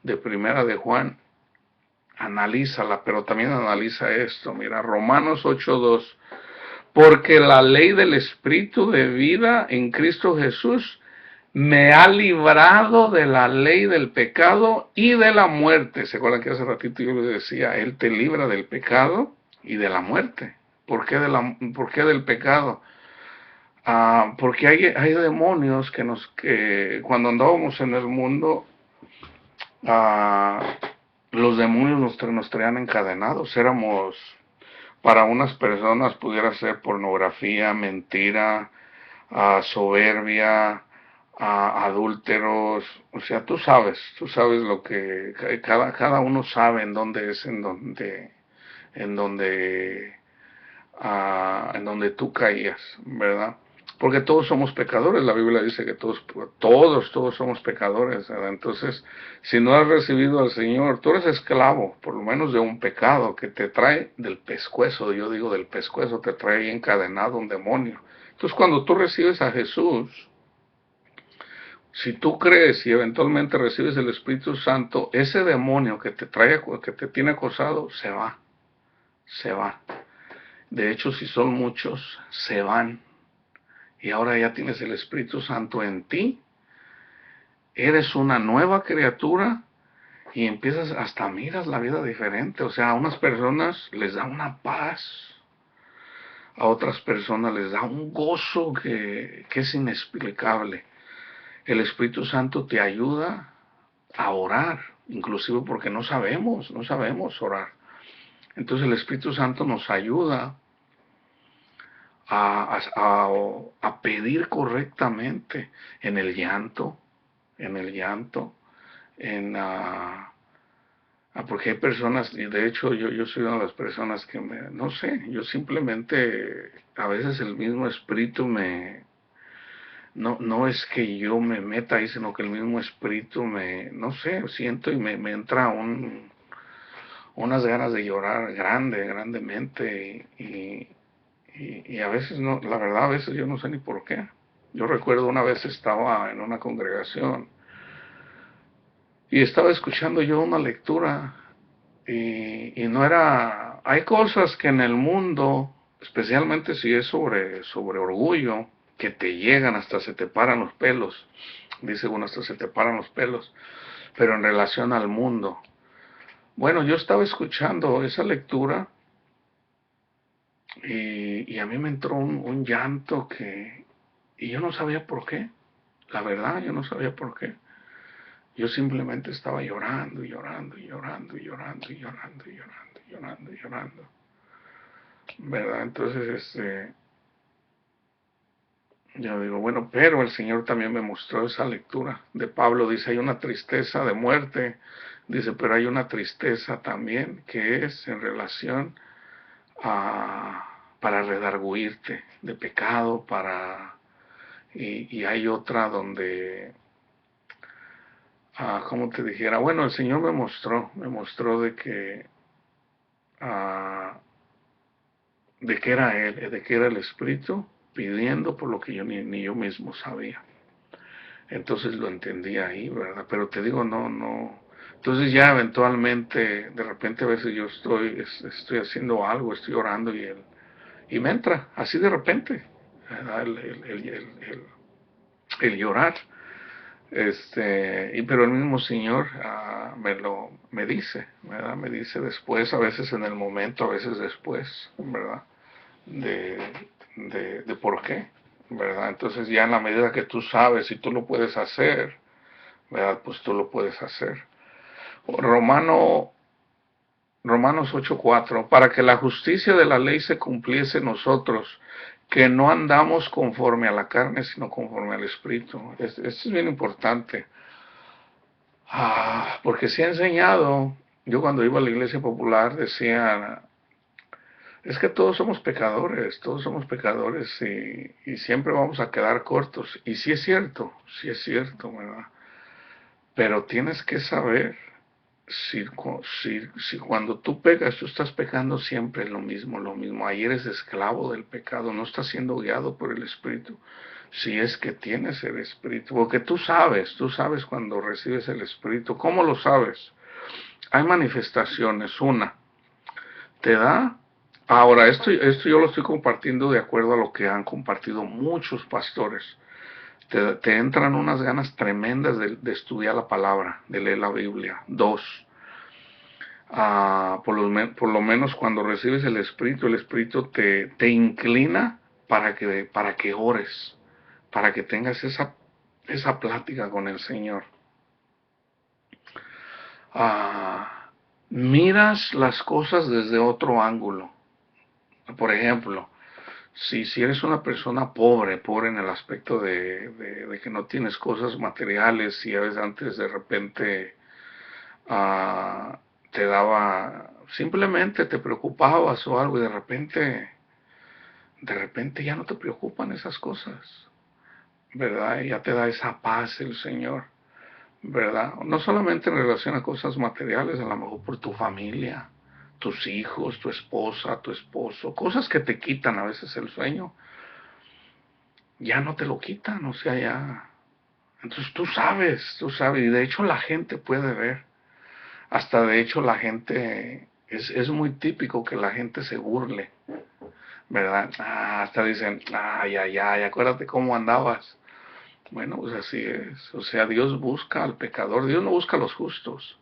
de primera de Juan, analízala, pero también analiza esto. Mira, Romanos 8:2, porque la ley del Espíritu de vida en Cristo Jesús me ha librado de la ley del pecado y de la muerte. ¿Se acuerdan que hace ratito yo les decía, Él te libra del pecado y de la muerte? ¿Por qué del pecado? Porque hay demonios que cuando andábamos en el mundo, ah, los demonios nos traían encadenados. Para unas personas pudiera ser pornografía, mentira, soberbia, adúlteros, o sea, tú sabes lo que cada uno sabe en dónde es, en donde, en donde tú caías, ¿verdad? Porque todos somos pecadores, la Biblia dice que todos somos pecadores, ¿verdad? Entonces, si no has recibido al Señor, tú eres esclavo, por lo menos de un pecado que te trae del pescuezo, yo digo del pescuezo, te trae encadenado un demonio. Entonces, cuando tú recibes a Jesús, si tú crees y eventualmente recibes el Espíritu Santo, ese demonio que te tiene acosado, se va. De hecho, si son muchos, se van. Y ahora ya tienes el Espíritu Santo en ti, eres una nueva criatura y empiezas, hasta miras la vida diferente. O sea, a unas personas les da una paz, a otras personas les da un gozo que es inexplicable. El Espíritu Santo te ayuda a orar, inclusive porque no sabemos orar. Entonces el Espíritu Santo nos ayuda a pedir correctamente en el llanto, porque hay personas, y de hecho yo soy una de las personas que no sé, yo simplemente, a veces el mismo Espíritu no es que yo me meta ahí, sino que el mismo Espíritu no sé, siento y me entra unas ganas de llorar grandemente y a veces no, la verdad a veces yo no sé ni por qué. Yo recuerdo una vez estaba en una congregación y estaba escuchando yo una lectura y no era, hay cosas que en el mundo, especialmente si es sobre orgullo, que te llegan hasta se te paran los pelos, dice uno hasta se te paran los pelos, pero en relación al mundo. Bueno, yo estaba escuchando esa lectura y a mí me entró un llanto y yo no sabía por qué, la verdad, yo no sabía por qué. Yo simplemente estaba llorando y llorando y llorando y llorando y llorando y llorando y llorando y llorando, ¿verdad? Entonces, yo digo, bueno, pero el Señor también me mostró esa lectura de Pablo, dice, hay una tristeza de muerte, dice, pero hay una tristeza también que es en relación para redarguirte de pecado, y hay otra donde, como te dijera, bueno, el Señor me mostró ah, de que era Él, de que era el Espíritu, pidiendo por lo que yo ni yo mismo sabía. Entonces lo entendí ahí, ¿verdad? Pero te digo, no. Entonces ya eventualmente, de repente a veces yo estoy haciendo algo, estoy orando y me entra, así de repente, ¿verdad? El llorar. Pero el mismo Señor me dice, ¿verdad? Me dice después, a veces en el momento, a veces después, ¿verdad? De por qué. ¿verdad? Entonces ya en la medida que tú sabes y tú lo puedes hacer, ¿verdad? Pues tú lo puedes hacer. Romanos 8:4, para que la justicia de la ley se cumpliese en nosotros, que no andamos conforme a la carne, sino conforme al Espíritu. Esto es bien importante. Porque se ha enseñado, yo cuando iba a la iglesia popular decía, es que todos somos pecadores y siempre vamos a quedar cortos. Y sí es cierto, ¿verdad? Pero tienes que saber si, si cuando tú pegas, tú estás pecando siempre lo mismo, lo mismo. Ahí eres esclavo del pecado, no estás siendo guiado por el Espíritu. Si es que tienes el Espíritu, porque tú sabes cuando recibes el Espíritu. ¿Cómo lo sabes? Hay manifestaciones. Una, te da. Ahora, esto yo lo estoy compartiendo de acuerdo a lo que han compartido muchos pastores. Te entran unas ganas tremendas de estudiar la palabra, de leer la Biblia. Dos, por lo menos cuando recibes el Espíritu te inclina para que ores, para que tengas esa plática con el Señor. Miras las cosas desde otro ángulo. Por ejemplo, si eres una persona pobre en el aspecto de que no tienes cosas materiales y a veces antes de repente te daba, simplemente te preocupabas o algo y de repente ya no te preocupan esas cosas, ¿verdad? Y ya te da esa paz el Señor, ¿verdad? No solamente en relación a cosas materiales, a lo mejor por tu familia, tus hijos, tu esposa, tu esposo, cosas que te quitan a veces el sueño, ya no te lo quitan, o sea, ya. Entonces tú sabes, y de hecho la gente puede ver, hasta de hecho la gente, es muy típico que la gente se burle, ¿verdad? Hasta dicen, ay, acuérdate cómo andabas. Bueno, pues así es, o sea, Dios busca al pecador, Dios no busca a los justos.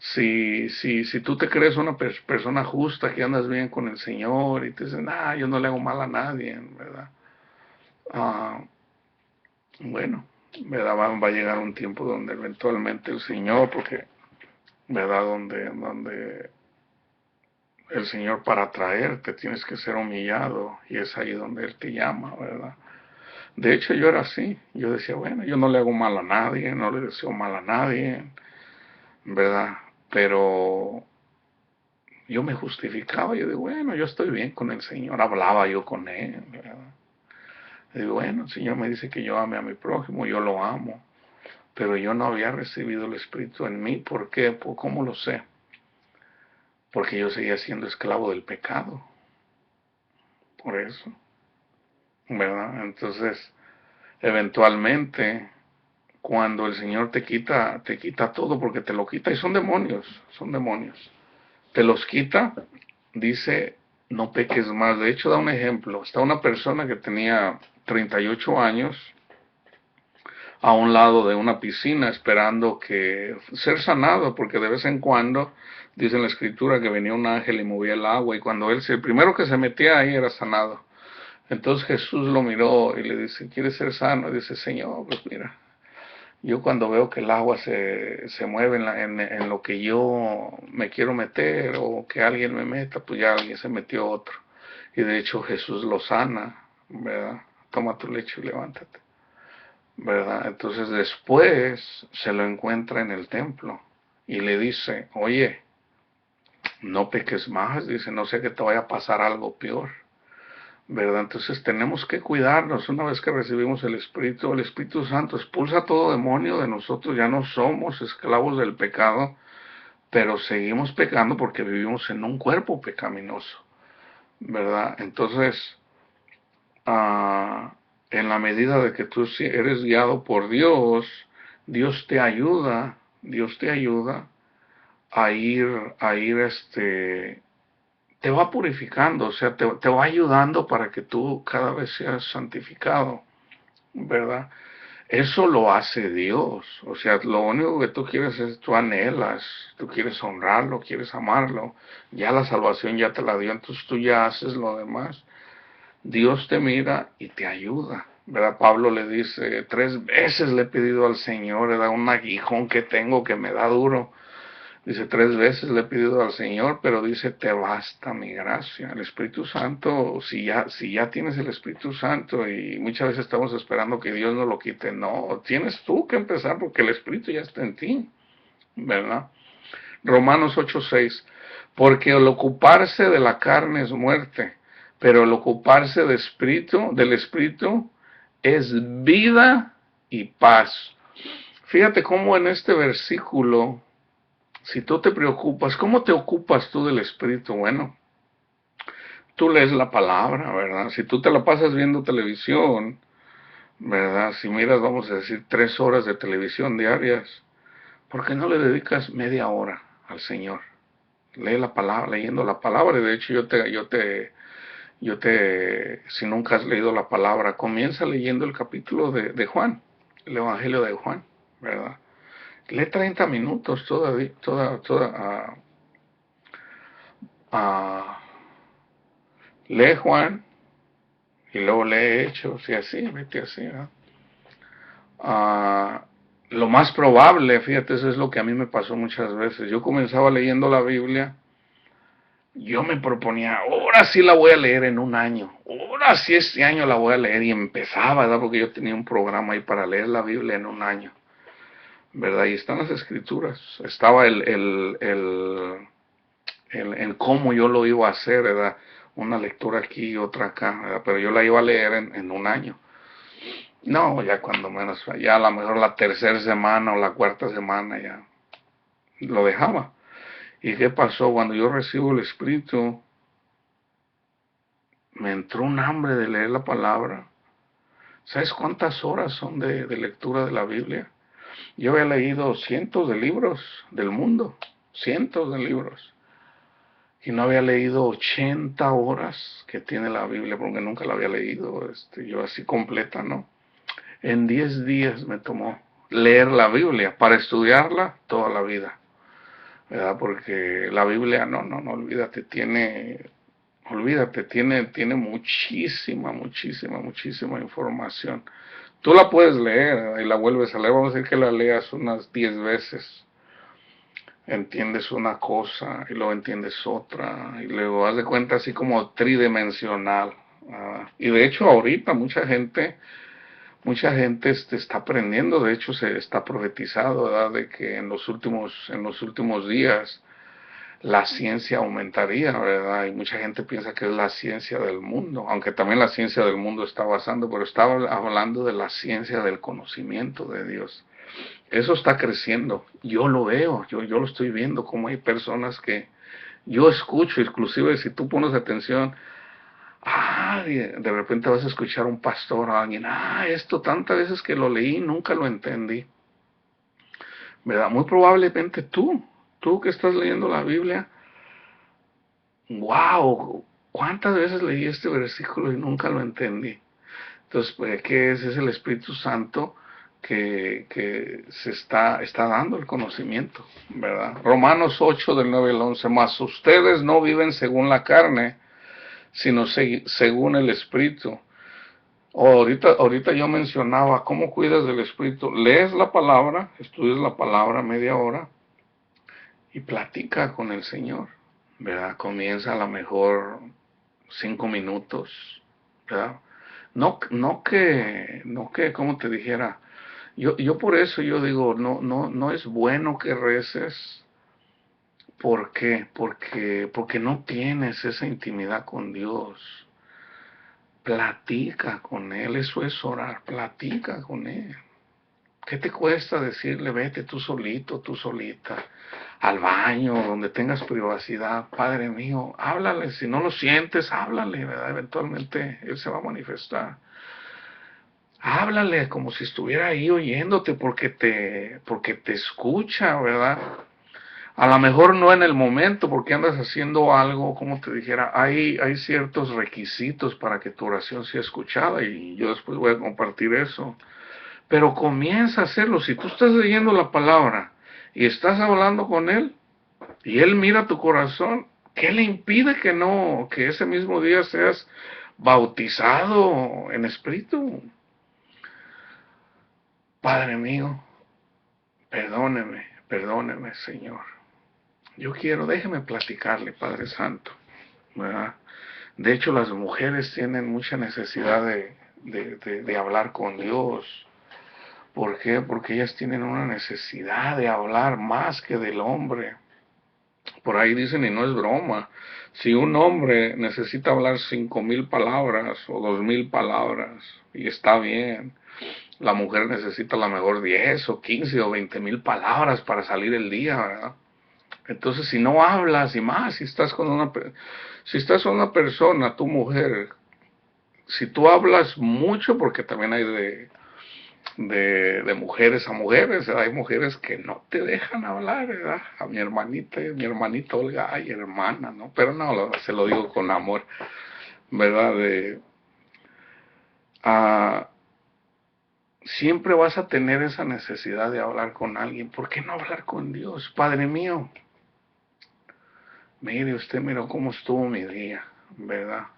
Si tú te crees una persona justa, que andas bien con el Señor y te dicen, yo no le hago mal a nadie, ¿verdad? Ah, bueno, ¿verdad? Va a llegar un tiempo donde eventualmente el Señor, porque, ¿verdad? Donde el Señor para traerte tienes que ser humillado y es ahí donde Él te llama, ¿verdad? De hecho yo era así, yo decía, bueno, yo no le hago mal a nadie, no le deseo mal a nadie, ¿verdad? Pero yo me justificaba, yo digo, bueno, yo estoy bien con el Señor, hablaba yo con Él, ¿verdad? Y digo, bueno, el Señor me dice que yo ame a mi prójimo, yo lo amo, pero yo no había recibido el Espíritu en mí. ¿Por qué? Pues, ¿cómo lo sé? Porque yo seguía siendo esclavo del pecado, por eso, ¿verdad? Entonces, eventualmente, cuando el Señor te quita todo, porque te lo quita, y son demonios, te los quita, dice, no peques más. De hecho, da un ejemplo, está una persona que tenía 38 años, a un lado de una piscina esperando que ser sanado, porque de vez en cuando dice en la escritura que venía un ángel y movía el agua y cuando el primero que se metía ahí era sanado. Entonces Jesús lo miró y le dice, ¿quieres ser sano? Y dice, Señor, pues mira, yo cuando veo que el agua se mueve en lo que yo me quiero meter o que alguien me meta, pues ya alguien se metió otro. Y de hecho Jesús lo sana, ¿verdad? Toma tu lecho y levántate. ¿Verdad? Entonces después se lo encuentra en el templo y le dice, oye, no peques más, dice, no sé que te vaya a pasar algo peor, ¿verdad? Entonces tenemos que cuidarnos una vez que recibimos el Espíritu Santo expulsa todo demonio de nosotros, ya no somos esclavos del pecado, pero seguimos pecando porque vivimos en un cuerpo pecaminoso, ¿verdad? Entonces, ah, en la medida de que tú eres guiado por Dios, Dios te ayuda a ir, te va purificando, o sea, te va ayudando para que tú cada vez seas santificado, ¿verdad? Eso lo hace Dios, o sea, lo único que tú quieres es, tú anhelas, tú quieres honrarlo, quieres amarlo, ya la salvación ya te la dio, entonces tú ya haces lo demás. Dios te mira y te ayuda, ¿verdad? Pablo le dice, 3 veces le he pedido al Señor, le da un aguijón que tengo que me da duro. Dice, 3 veces le he pedido al Señor, pero dice, te basta mi gracia. El Espíritu Santo, si ya tienes el Espíritu Santo, y muchas veces estamos esperando que Dios nos lo quite, no, tienes tú que empezar porque el Espíritu ya está en ti, ¿verdad? Romanos 8:6, porque el ocuparse de la carne es muerte, pero el ocuparse del Espíritu es vida y paz. Fíjate cómo en este versículo, si tú te preocupas, ¿cómo te ocupas tú del Espíritu? Bueno, tú lees la palabra, ¿verdad? Si tú te la pasas viendo televisión, ¿verdad? Si miras, vamos a decir, 3 horas de televisión diarias, ¿por qué no le dedicas media hora al Señor? Lee la palabra, leyendo la palabra. De hecho, si nunca has leído la palabra, comienza leyendo el capítulo de Juan, el Evangelio de Juan, ¿verdad? Lee 30 minutos lee Juan y luego lee Hechos y así, vete así, ¿verdad? Ah, lo más probable, fíjate, eso es lo que a mí me pasó muchas veces. Yo comenzaba leyendo la Biblia, yo me proponía, ahora sí la voy a leer en un año, ahora sí este año la voy a leer, y empezaba, ¿verdad? Porque yo tenía un programa ahí para leer la Biblia en un año, ¿verdad? Y están las escrituras, estaba el cómo yo lo iba a hacer, ¿verdad? Una lectura aquí y otra acá, ¿verdad? Pero yo la iba a leer en un año. No, ya cuando menos, ya a lo mejor la tercera semana o la cuarta semana ya lo dejaba. ¿Y qué pasó? Cuando yo recibo el Espíritu, me entró un hambre de leer la palabra. ¿Sabes cuántas horas son de lectura de la Biblia? Yo había leído cientos de libros del mundo, cientos de libros. Y no había leído 80 horas que tiene la Biblia, porque nunca la había leído, yo así completa, ¿no? En 10 días me tomó leer la Biblia, para estudiarla toda la vida, ¿verdad? Porque la Biblia, no, olvídate, tiene muchísima información. Tú la puedes leer, ¿verdad? Y la vuelves a leer, vamos a decir que la leas unas 10 veces. Entiendes una cosa y luego entiendes otra, y luego haz de cuenta así como tridimensional. Y de hecho ahorita mucha gente está aprendiendo, de hecho se está profetizado, ¿verdad? De que en los últimos días la ciencia aumentaría, ¿verdad? Y mucha gente piensa que es la ciencia del mundo, aunque también la ciencia del mundo está avanzando, pero estaba hablando de la ciencia del conocimiento de Dios. Eso está creciendo, yo lo veo, yo lo estoy viendo, como hay personas que yo escucho, inclusive si tú pones atención, de repente vas a escuchar a un pastor o a alguien, esto tantas veces que lo leí, nunca lo entendí, ¿verdad? Muy probablemente tú que estás leyendo la Biblia, wow, ¿cuántas veces leí este versículo y nunca lo entendí? Entonces, pues, ¿qué es? Es el Espíritu Santo que se está dando el conocimiento, ¿verdad? Romanos 8 del 9 al 11, más ustedes no viven según la carne, sino según el Espíritu. Ahorita yo mencionaba, ¿cómo cuidas del Espíritu? Lees la palabra, estudias la palabra media hora y platica con el Señor, ¿verdad? Comienza a lo mejor 5 minutos, ¿verdad? No que, como te dijera, yo por eso yo digo, no es bueno que reces. ¿Por qué? Porque no tienes esa intimidad con Dios. Platica con Él, eso es orar, platica con Él. ¿Qué te cuesta decirle, vete tú solito, tú solita, al baño, donde tengas privacidad? Padre mío, háblale, si no lo sientes, háblale, ¿verdad? Eventualmente Él se va a manifestar. Háblale como si estuviera ahí oyéndote, porque te escucha, ¿verdad? A lo mejor no en el momento, porque andas haciendo algo, como te dijera, hay ciertos requisitos para que tu oración sea escuchada, y yo después voy a compartir eso. Pero comienza a hacerlo. Si tú estás leyendo la palabra y estás hablando con Él, y Él mira tu corazón, ¿qué le impide que ese mismo día seas bautizado en espíritu. Padre mío, perdóneme, perdóneme, Señor. Yo quiero, déjeme platicarle, Padre Santo, ¿verdad? De hecho, las mujeres tienen mucha necesidad de hablar con Dios. ¿Por qué? Porque ellas tienen una necesidad de hablar más que del hombre. Por ahí dicen, y no es broma, si un hombre necesita hablar 5,000 palabras o 2,000 palabras, y está bien, la mujer necesita a lo mejor 10 o 15 o 20,000 palabras para salir el día, ¿verdad? Entonces, si no hablas y más, si estás con una persona, tu mujer, si tú hablas mucho, porque también hay de mujeres a mujeres, ¿verdad? Hay mujeres que no te dejan hablar, ¿verdad? A mi hermanita Olga, ay, hermana, ¿no? Pero no, se lo digo con amor, ¿verdad? Ah, siempre vas a tener esa necesidad de hablar con alguien. ¿Por qué no hablar con Dios? Padre mío, mire, usted miró cómo estuvo mi día, ¿verdad?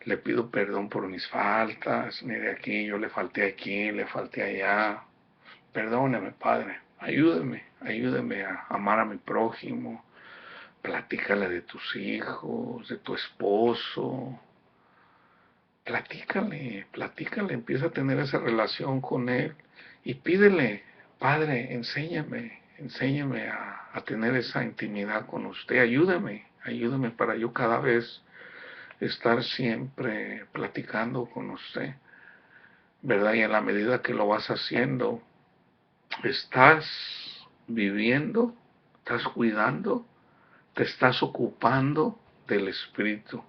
Le pido perdón por mis faltas. Mire aquí, yo le falté aquí, le falté allá. Perdóneme, Padre. Ayúdeme, ayúdeme a amar a mi prójimo. Platícale de tus hijos, de tu esposo. Platícale, platícale, empieza a tener esa relación con él y pídele, Padre, enséñame, enséñame a tener esa intimidad con usted. Ayúdame, ayúdame para yo cada vez estar siempre platicando con usted, ¿verdad? Y en la medida que lo vas haciendo, estás viviendo, estás cuidando, te estás ocupando del Espíritu.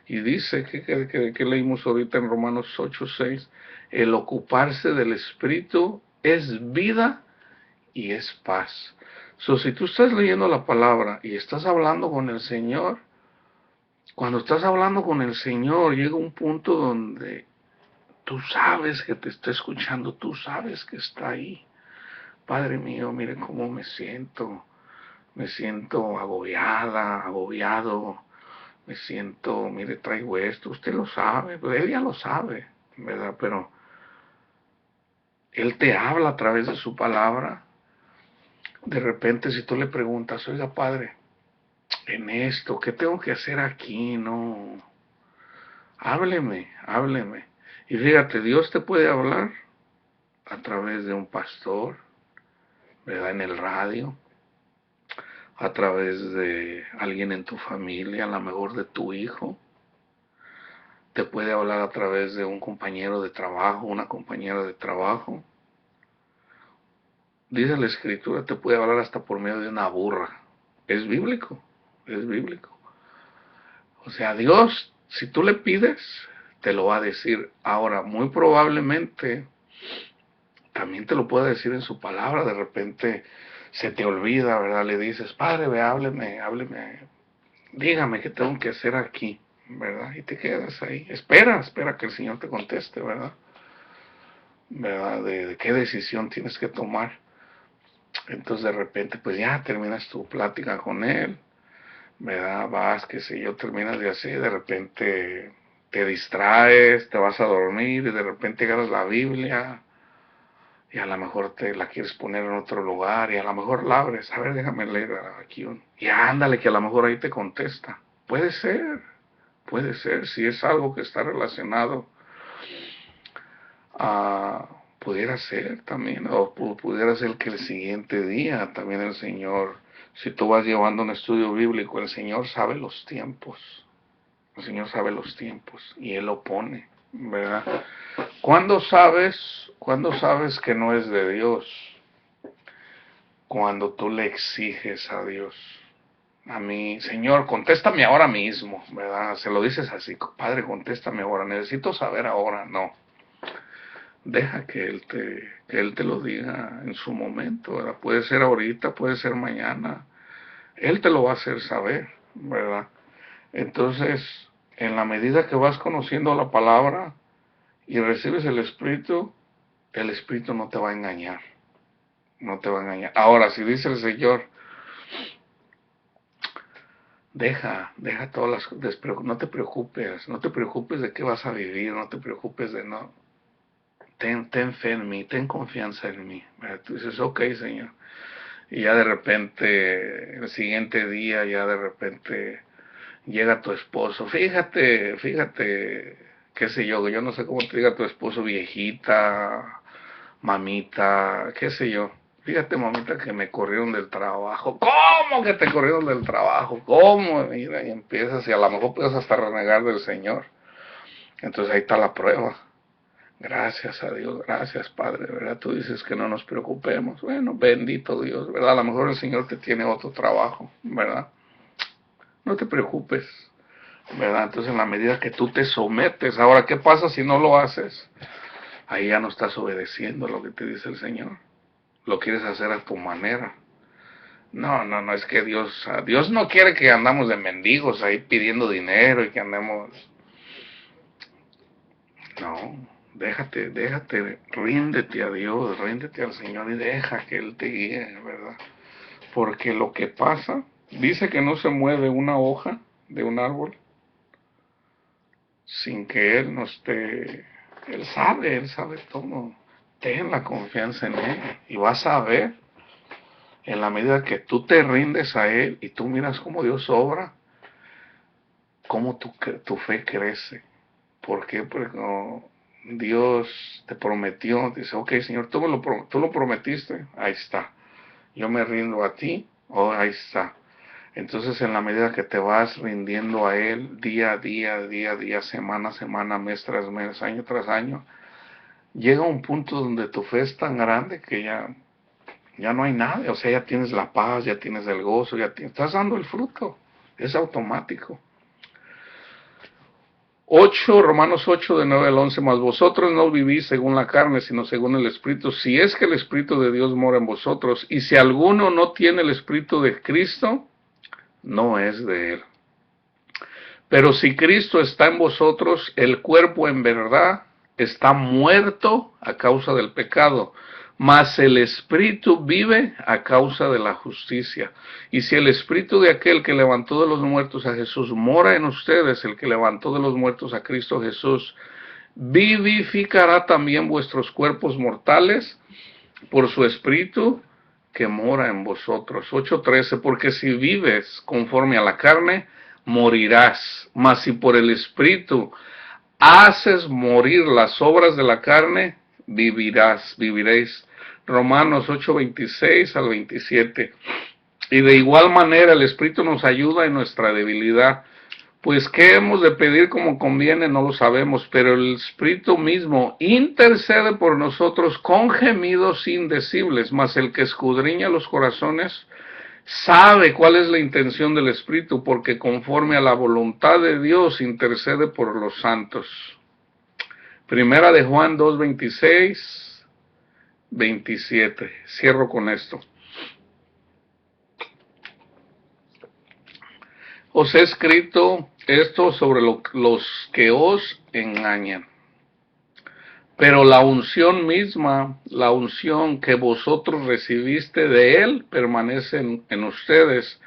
Y dice que leímos ahorita en Romanos 8:6, el ocuparse del Espíritu es vida y es paz. So, si tú estás leyendo la palabra y estás hablando con el Señor, cuando estás hablando con el Señor, llega un punto donde tú sabes que te está escuchando, tú sabes que está ahí. Padre mío, mire cómo me siento agobiada, agobiado, me siento, mire, traigo esto, usted lo sabe, pues él ya lo sabe, ¿verdad? Pero él te habla a través de su palabra. De repente, si tú le preguntas, oiga, Padre, en esto, ¿qué tengo que hacer aquí? No, hábleme, hábleme. Y fíjate, Dios te puede hablar a través de un pastor, ¿verdad? En el radio, a través de alguien en tu familia, a lo mejor de tu hijo. Te puede hablar a través de un compañero de trabajo, una compañera de trabajo. Dice la escritura, te puede hablar hasta por medio de una burra. Es bíblico, es bíblico. O sea, Dios, si tú le pides, te lo va a decir. Ahora, muy probablemente también te lo puede decir en su palabra. De repente se te olvida, ¿verdad? Le dices, Padre, ve, hábleme, hábleme, dígame qué tengo que hacer aquí, ¿verdad? Y te quedas ahí. Espera que el Señor te conteste, ¿verdad? ¿Verdad? De qué decisión tienes que tomar. Entonces de repente pues ya terminas tu plática con él, ¿verdad? Vas, qué sé yo, terminas de así, de repente te distraes, te vas a dormir y de repente agarras la Biblia y a lo mejor te la quieres poner en otro lugar y a lo mejor la abres, a ver, déjame leer aquí y ándale que a lo mejor ahí te contesta. Puede ser, si es algo que está relacionado a pudiera ser también, o pudiera ser que el siguiente día también el Señor, si tú vas llevando un estudio bíblico, el Señor sabe los tiempos, el Señor sabe los tiempos y Él lo pone, ¿verdad? ¿Cuándo sabes que no es de Dios? Cuando tú le exiges a Dios. A mí, Señor, contéstame ahora mismo, ¿verdad? Se lo dices así, Padre, contéstame ahora, necesito saber ahora, no. Deja que él te lo diga en su momento, ¿verdad? Puede ser ahorita, puede ser mañana. Él te lo va a hacer saber, ¿verdad? Entonces, en la medida que vas conociendo la palabra y recibes el Espíritu no te va a engañar. No te va a engañar. Ahora, si dice el Señor, deja todas no te preocupes de qué vas a vivir, no te preocupes de no. Ten fe en mí, ten confianza en mí. ¿Verdad? Tú dices, ok, Señor. Y ya de repente, el siguiente día, ya de repente llega tu esposo. Fíjate, qué sé yo no sé cómo te diga tu esposo, viejita, mamita, qué sé yo. Fíjate, mamita, que me corrieron del trabajo. ¿Cómo que te corrieron del trabajo? ¿Cómo? Mira, y empiezas, y a lo mejor puedes hasta renegar del Señor. Entonces ahí está la prueba. Gracias a Dios, gracias Padre, ¿verdad? Tú dices que no nos preocupemos. Bueno, bendito Dios, ¿verdad? A lo mejor el Señor te tiene otro trabajo, ¿verdad? No te preocupes, ¿verdad? Entonces en la medida que tú te sometes, ahora, ¿qué pasa si no lo haces? Ahí ya no estás obedeciendo lo que te dice el Señor. Lo quieres hacer a tu manera. No, es que Dios no quiere que andamos de mendigos ahí pidiendo dinero y que andemos. No, ríndete a Dios, ríndete al Señor y deja que Él te guíe, ¿verdad? Porque lo que pasa, dice que no se mueve una hoja de un árbol sin que Él no esté. Él sabe todo. Ten la confianza en Él y vas a ver, en la medida que tú te rindes a Él y tú miras cómo Dios obra, cómo tu fe crece. ¿Por qué? Porque Dios te prometió, dice, ok, Señor, tú lo prometiste, ahí está. Yo me rindo a ti, ahí está. Entonces, en la medida que te vas rindiendo a Él, día a día, semana a semana, mes tras mes, año tras año, llega un punto donde tu fe es tan grande que ya no hay nada. O sea, ya tienes la paz, ya tienes el gozo, estás dando el fruto. Es automático. Romanos 8 de 9 al 11, más vosotros no vivís según la carne, sino según el Espíritu, si es que el Espíritu de Dios mora en vosotros, y si alguno no tiene el Espíritu de Cristo, no es de Él. Pero si Cristo está en vosotros, el cuerpo en verdad está muerto a causa del pecado, mas el Espíritu vive a causa de la justicia. Y si el Espíritu de aquel que levantó de los muertos a Jesús mora en ustedes, el que levantó de los muertos a Cristo Jesús, vivificará también vuestros cuerpos mortales por su Espíritu que mora en vosotros. 8:13, porque si vives conforme a la carne, morirás, mas si por el Espíritu haces morir las obras de la carne, viviréis. Romanos 8:26 al 27. Y de igual manera el Espíritu nos ayuda en nuestra debilidad. Pues qué hemos de pedir como conviene, no lo sabemos, pero el Espíritu mismo intercede por nosotros con gemidos indecibles, mas el que escudriña los corazones sabe cuál es la intención del Espíritu, porque conforme a la voluntad de Dios intercede por los santos. Primera de Juan 2:26, 27. Cierro con esto. Os he escrito esto sobre los que os engañan. Pero la unción misma, la unción que vosotros recibiste de Él, permanece en ustedes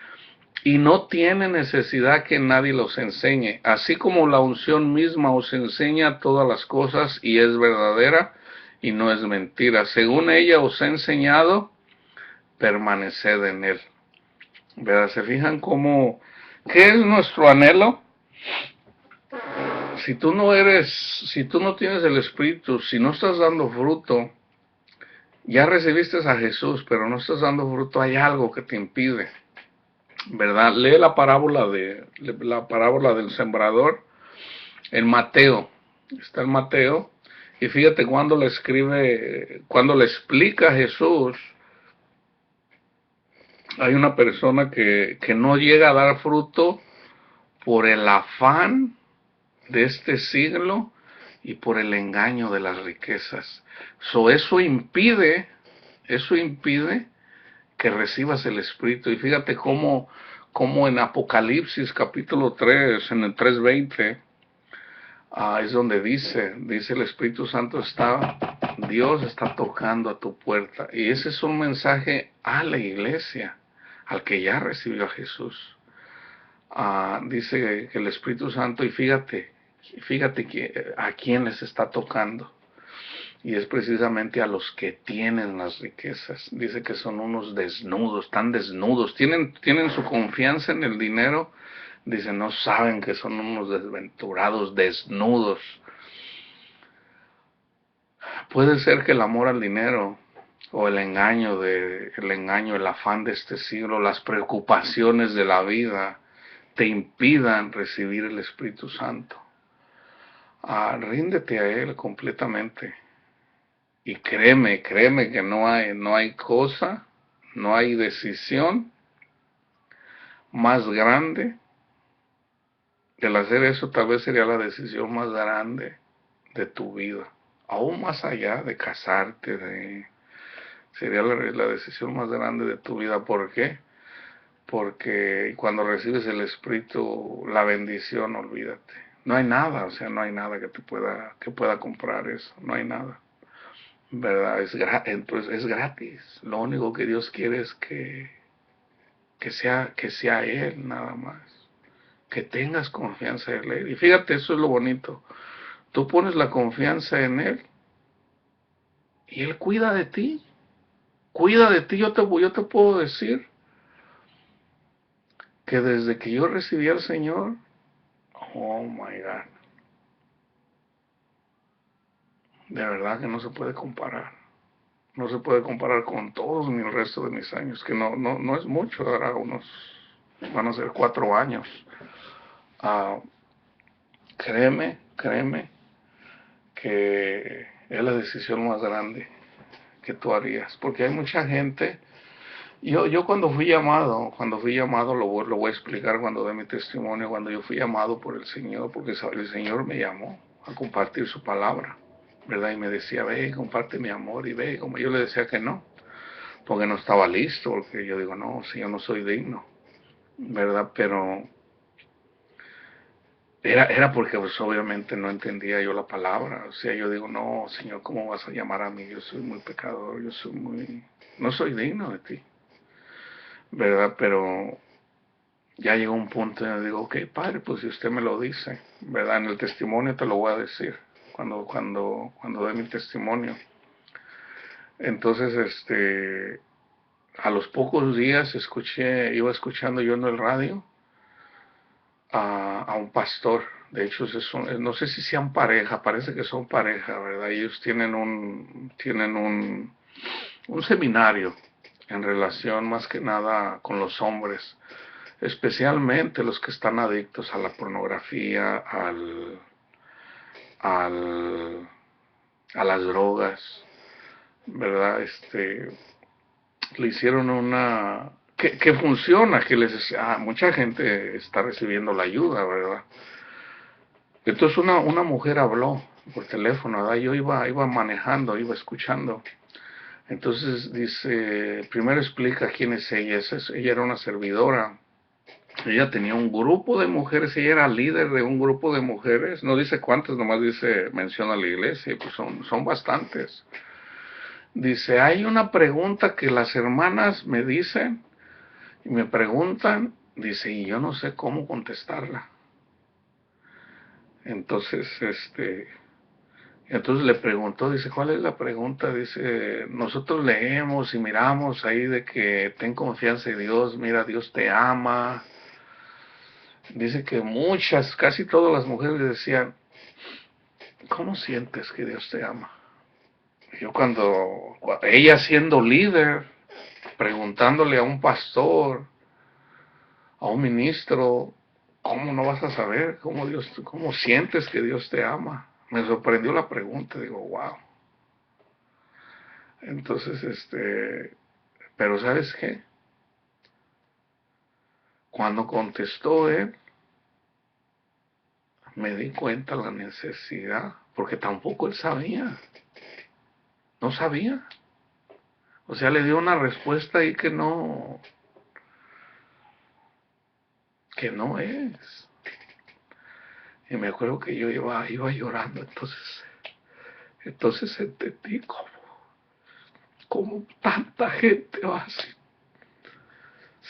y no tiene necesidad que nadie los enseñe. Así como la unción misma os enseña todas las cosas y es verdadera y no es mentira. Según ella os ha enseñado, permaneced en Él. ¿Verdad? ¿Se fijan cómo? ¿Qué es nuestro anhelo? Si tú no tienes el Espíritu, si no estás dando fruto, ya recibiste a Jesús, pero no estás dando fruto, hay algo que te impide, ¿verdad? Lee la parábola del sembrador en Mateo. Está en Mateo, y fíjate cuando le explica a Jesús, hay una persona que no llega a dar fruto por el afán de este siglo y por el engaño de las riquezas. Eso impide que recibas el Espíritu. Y fíjate cómo en Apocalipsis capítulo 3, en el 3:20, es donde dice el Espíritu Santo Dios está tocando a tu puerta. Y ese es un mensaje a la iglesia, al que ya recibió a Jesús. Dice que el Espíritu Santo, y fíjate que a quién les está tocando. Y es precisamente a los que tienen las riquezas. Dice que son unos desnudos, están desnudos, tienen su confianza en el dinero. Dice, no saben que son unos desventurados, desnudos. Puede ser que el amor al dinero o el afán de este siglo, las preocupaciones de la vida te impidan recibir el Espíritu Santo. Ríndete a Él completamente. Y créeme que no hay cosa, no hay decisión más grande. El hacer eso tal vez sería la decisión más grande de tu vida. Aún más allá de casarte, sería la decisión más grande de tu vida. ¿Por qué? Porque cuando recibes el Espíritu, la bendición, olvídate. No hay nada, o sea, no hay nada que pueda comprar eso, no hay nada. ¿Verdad? Entonces es gratis. Lo único que Dios quiere es que sea Él nada más. Que tengas confianza en Él. Y fíjate, eso es lo bonito. Tú pones la confianza en Él y Él cuida de ti. Cuida de ti. Yo te puedo decir que desde que yo recibí al Señor, oh my God, de verdad que no se puede comparar. No se puede comparar con todos el resto de mis años, que no es mucho, ahora van a ser 4 años. Ah, créeme que es la decisión más grande que tú harías, porque hay mucha gente. Yo cuando fui llamado, lo voy a explicar cuando dé mi testimonio, cuando yo fui llamado por el Señor, porque el Señor me llamó a compartir su palabra, ¿verdad? Y me decía, ve, comparte mi amor, y ve, como yo le decía que no, porque no estaba listo, porque yo digo, no, Señor, no soy digno, ¿verdad? Pero era porque pues obviamente no entendía yo la palabra. O sea, yo digo, no, Señor, ¿cómo vas a llamar a mí? Yo soy muy pecador, no soy digno de ti, ¿verdad? Pero ya llegó un punto en el que digo, ok, Padre, pues si usted me lo dice, ¿verdad? En el testimonio te lo voy a decir, cuando dé mi testimonio. Entonces, a los pocos días iba escuchando yo en el radio a un pastor. De hecho, no sé si sean pareja, parece que son pareja, ¿verdad? Ellos tienen un seminario en relación más que nada con los hombres, especialmente los que están adictos a la pornografía, a las drogas, ¿verdad? Le hicieron que funciona, mucha gente está recibiendo la ayuda, ¿verdad? Entonces una mujer habló por teléfono, ¿verdad? Yo iba manejando, iba escuchando. Entonces dice, primero explica quién es ella. Ella era una servidora. Ella tenía un grupo de mujeres, ella era líder de un grupo de mujeres. No dice cuántas, nomás menciona la iglesia, y pues son bastantes. Dice, hay una pregunta que las hermanas me dicen y me preguntan, dice, y yo no sé cómo contestarla. Entonces, entonces le preguntó, dice, ¿cuál es la pregunta? Dice, nosotros leemos y miramos ahí de que ten confianza en Dios, mira, Dios te ama. Dice que casi todas las mujeres decían, ¿cómo sientes que Dios te ama? Yo ella siendo líder, preguntándole a un pastor, a un ministro, ¿cómo no vas a saber cómo sientes que Dios te ama? Me sorprendió la pregunta, digo, wow. Entonces, pero ¿sabes qué? Cuando contestó él, me di cuenta la necesidad, porque tampoco él sabía, no sabía. O sea, le dio una respuesta ahí que no es. Y me acuerdo que yo iba llorando, entonces entendí cómo tanta gente va así,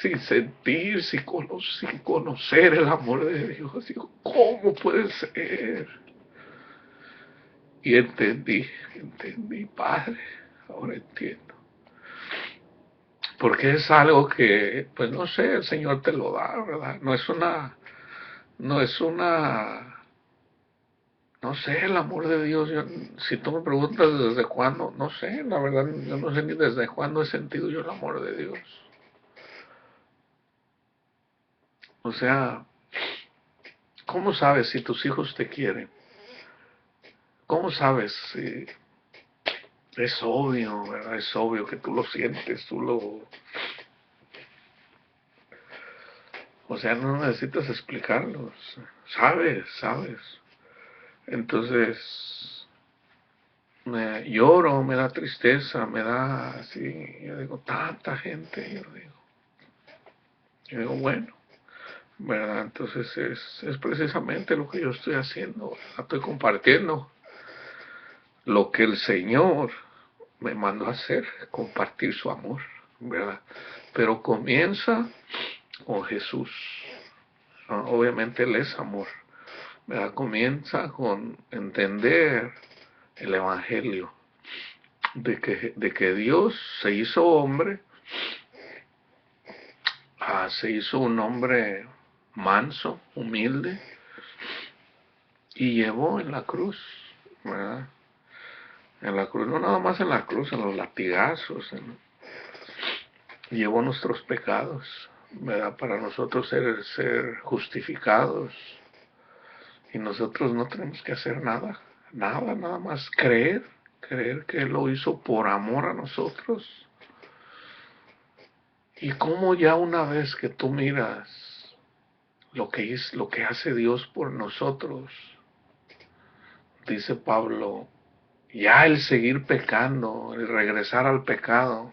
sin sentir, sin conocer el amor de Dios. Digo, ¿cómo puede ser? Y entendí, Padre, ahora entiendo. Porque es algo que, pues no sé, el Señor te lo da, ¿verdad? No es una, no sé, el amor de Dios. Si tú me preguntas desde cuándo, no sé, la verdad, yo no sé ni desde cuándo he sentido yo el amor de Dios. O sea, ¿cómo sabes si tus hijos te quieren? ¿Cómo sabes si es obvio, ¿verdad? Es obvio que tú lo sientes, o sea, no necesitas explicarlos. Sabes. Entonces, lloro, me da tristeza, me da así, yo digo, tanta gente, yo digo, bueno, ¿verdad? Entonces es precisamente lo que yo estoy haciendo, ¿verdad? Estoy compartiendo lo que el Señor me mandó a hacer, compartir su amor, ¿verdad? Pero comienza con Jesús. Obviamente Él es amor, ¿verdad? Comienza con entender el Evangelio, de que Dios se hizo hombre, se hizo un hombre manso, humilde, y llevó en la cruz, ¿verdad? En la cruz, no nada más en la cruz, en los latigazos, llevó nuestros pecados, ¿verdad? Para nosotros ser justificados. Y nosotros no tenemos que hacer nada más creer que Él lo hizo por amor a nosotros. Y como ya una vez que tú miras lo que hace Dios por nosotros, dice Pablo, ya el seguir pecando, el regresar al pecado,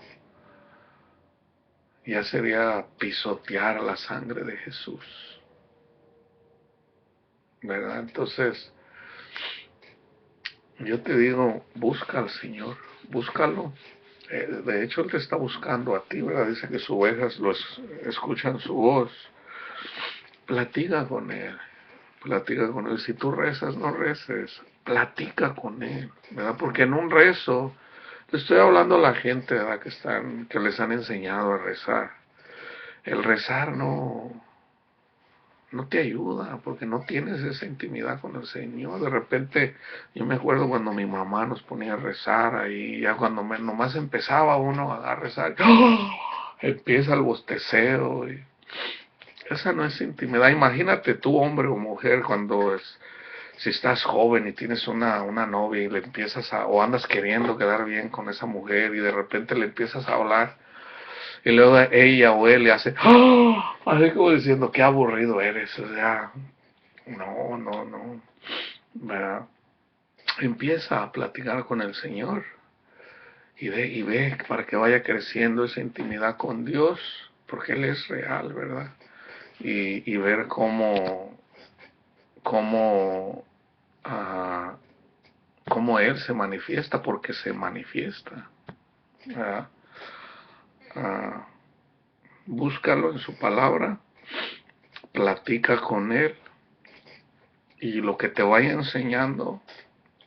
ya sería pisotear la sangre de Jesús, ¿verdad? Entonces, yo te digo, busca al Señor, búscalo. De hecho, Él te está buscando a ti, ¿verdad? Dice que sus ovejas escuchan su voz. Platica con Él, platica con Él. Si tú rezas, no reces, platica con Él, ¿verdad? Porque en un rezo, te estoy hablando a la gente, ¿verdad? Que les han enseñado a rezar. El rezar no te ayuda porque no tienes esa intimidad con el Señor. De repente, yo me acuerdo cuando mi mamá nos ponía a rezar ahí, ya cuando nomás empezaba uno a rezar, ¡oh! Empieza el bosteceo. Esa no es intimidad. Imagínate tú, hombre o mujer, si estás joven y tienes una novia y le empiezas o andas queriendo quedar bien con esa mujer y de repente le empiezas a hablar y luego ella o él le hace, ¡oh! Así como diciendo, qué aburrido eres, o sea, no, ¿verdad? Empieza a platicar con el Señor y ve para que vaya creciendo esa intimidad con Dios, porque Él es real, ¿verdad? Y ver cómo, ah, cómo Él se manifiesta, porque se manifiesta, ¿verdad? Ah, búscalo en su palabra, platica con Él, y lo que te vaya enseñando,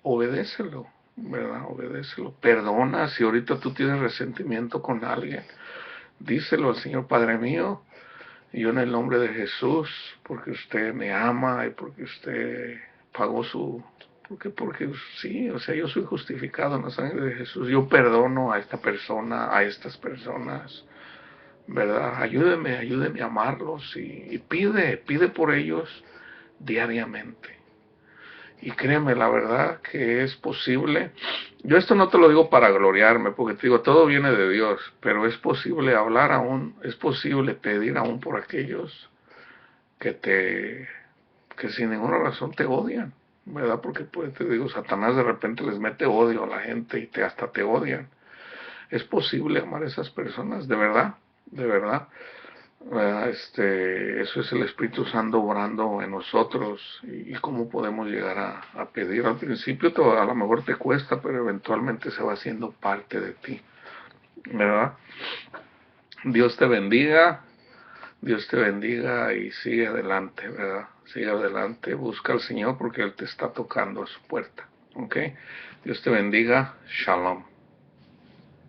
obedécelo, ¿verdad? Obedécelo. Perdona si ahorita tú tienes resentimiento con alguien. Díselo al Señor, Padre mío, yo en el nombre de Jesús, porque usted me ama y porque usted pagó porque sí, o sea, yo soy justificado en la sangre de Jesús. Yo perdono a esta persona, a estas personas, ¿verdad? Ayúdeme a amarlos y pide por ellos diariamente. Y créeme, la verdad que es posible. Yo esto no te lo digo para gloriarme, porque te digo, todo viene de Dios, pero es posible hablar aún, es posible pedir aún por aquellos que que sin ninguna razón te odian, ¿verdad? Porque pues te digo, Satanás de repente les mete odio a la gente y hasta te odian. Es posible amar a esas personas, de verdad. Eso es el Espíritu Santo obrando en nosotros y cómo podemos llegar a pedir. Al principio a lo mejor te cuesta, pero eventualmente se va haciendo parte de ti, ¿verdad? Dios te bendiga. Dios te bendiga y sigue adelante, ¿verdad? Sigue adelante, busca al Señor porque Él te está tocando a su puerta. ¿Ok? Dios te bendiga. Shalom.